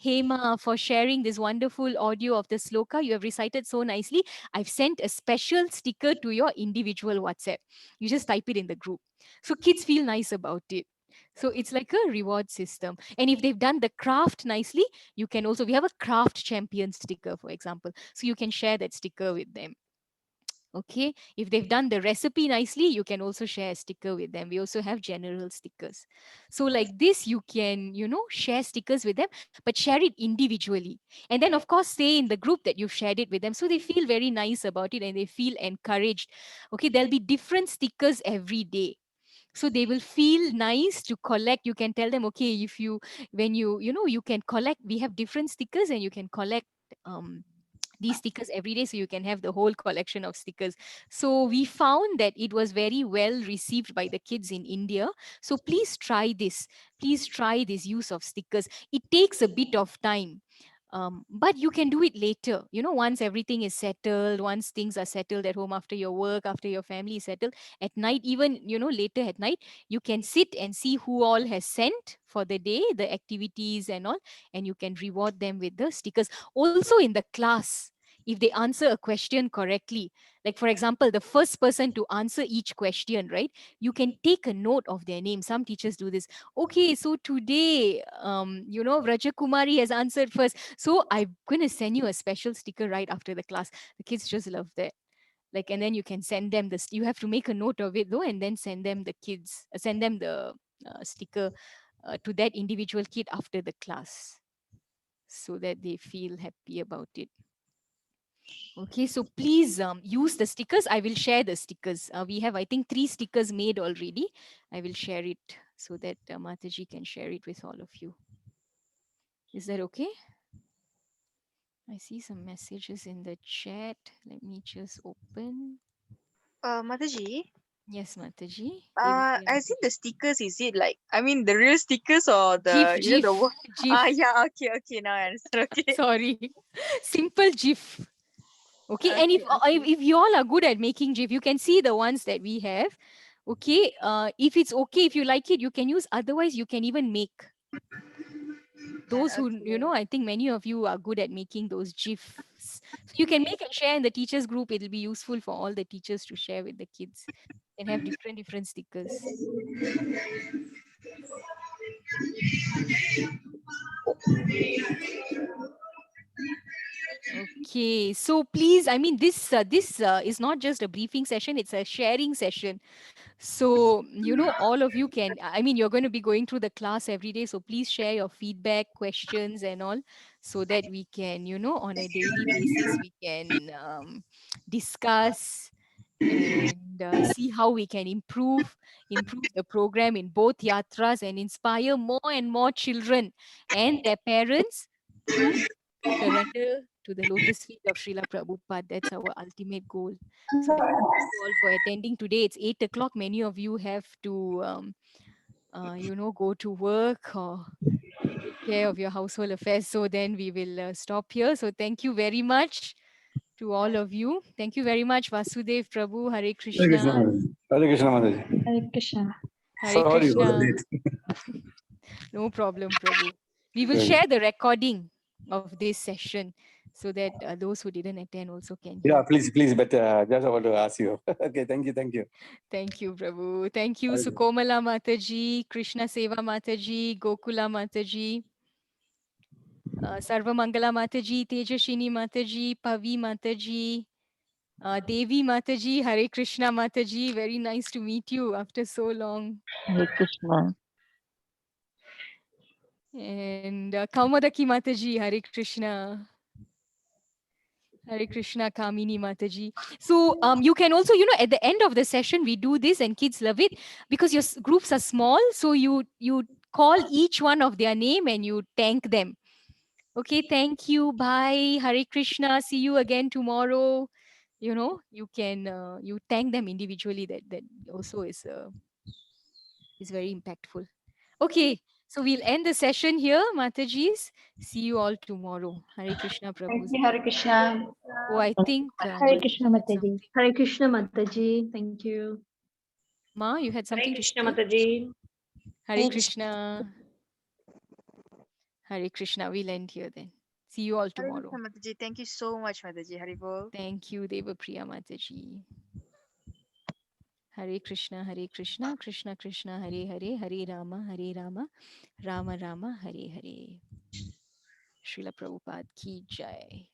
Hema, for sharing this wonderful audio of the sloka. You have recited so nicely. I've sent a special sticker to your individual WhatsApp. You just type it in the group. So kids feel nice about it. So it's like a reward system. And if they've done the craft nicely, you can also, we have a craft champion sticker, for example. So you can share that sticker with them. Okay, if they've done the recipe nicely, you can also share a sticker with them. We also have general stickers. So like this, you can, share stickers with them, but share it individually. And then of course, say in the group that you've shared it with them. So they feel very nice about it and they feel encouraged. Okay, there'll be different stickers every day. So they will feel nice to collect. You can tell them, okay, if you, when you can collect, we have different stickers and you can collect, these stickers every day, so you can have the whole collection of stickers. So we found that it was very well received by the kids in India. So please try this. Please try this use of stickers. It takes a bit of time. But you can do it later, once everything is settled, once things are settled at home, after your work, after your family is settled, at night, even, later at night, you can sit and see who all has sent for the day, the activities and all, and you can reward them with the stickers. Also in the class, if they answer a question correctly, like for example, the first person to answer each question, right? You can take a note of their name. Some teachers do this. Okay, so today, Rajakumari has answered first. So I'm going to send you a special sticker right after the class. The kids just love that. Like, and then you can send them this. You have to make a note of it though, and then send them the sticker to that individual kid after the class, so that they feel happy about it. Okay, so please use the stickers. I will share the stickers. We have, I think, 3 stickers made already. I will share it so that Mataji can share it with all of you. Is that okay? I see some messages in the chat. Let me just open. Mataji, Yes, Mataji. I see the stickers. Is it like, I mean, the real stickers or the, GIF, the wo- GIF. yeah, okay, now I understand. Okay. Sorry. Simple GIF. Okay, and Okay, if you all are good at making GIF, you can see the ones that we have. Okay, if it's okay, if you like it, you can use. Otherwise, you can even make those who, I think many of you are good at making those GIFs. So you can make and share in the teachers group. It'll be useful for all the teachers to share with the kids and have different stickers. Okay, so please, I mean, this is not just a briefing session, it's a sharing session. So, all of you can, I mean, you're going to be going through the class every day. So please share your feedback, questions, and all, so that we can, on a daily basis, we can discuss and see how we can improve the program in both yatras and inspire more and more children and their parents to surrender to the lotus feet of Srila Prabhupada. That's our ultimate goal. So thank you all for attending today. It's 8 o'clock. Many of you have to, go to work or take care of your household affairs. So then we will stop here. So thank you very much to all of you. Thank you very much, Vasudev Prabhu. Hare Hare Krishna. Krishna, Mataji. Hare Krishna, Mataji. Hare Krishna. Hare Sorry for the Krishna. late. No problem, Prabhu. We will Right. share the recording of this session so that those who didn't attend also can hear. Yeah, please, but just I want to ask you. Okay, thank you. Thank you, Prabhu. Thank you, Hare Krishna. Sukomala Mataji, Krishna Seva Mataji, Gokula Mataji, Sarva Mangala Mataji, Tejashini Mataji, Pavi Mataji, Devi Mataji, Hare Krishna Mataji. Very nice to meet you after so long. Hare Krishna. And Kaumadaki Mataji, Hare Krishna. Hare Krishna, Kamini Mataji. So you can also, at the end of the session, we do this and kids love it because your groups are small. So you call each one of their name and you thank them. Okay, thank you. Bye. Hare Krishna. See you again tomorrow. You can you thank them individually. That also is very impactful. Okay, so we'll end the session here, Matajis. See you all tomorrow. Hare Krishna, Thank Prabhu. you, Hare Krishna. Oh, I think Hare Krishna you had Mataji. something. Hare Krishna, Mataji. Thank you. Ma, you had something to Krishna, say? Mataji. Hare Krishna. Hare Krishna. We'll end here then. See you all Hare tomorrow. Krishna, Mataji. Thank you so much, Mataji. Haribol. Thank you, Deva Priya Mataji. Hare Krishna, Krishna Krishna, Hare Hare, Hare Rama, Rama Rama, Hare Hare. Srila Prabhupada ki jai.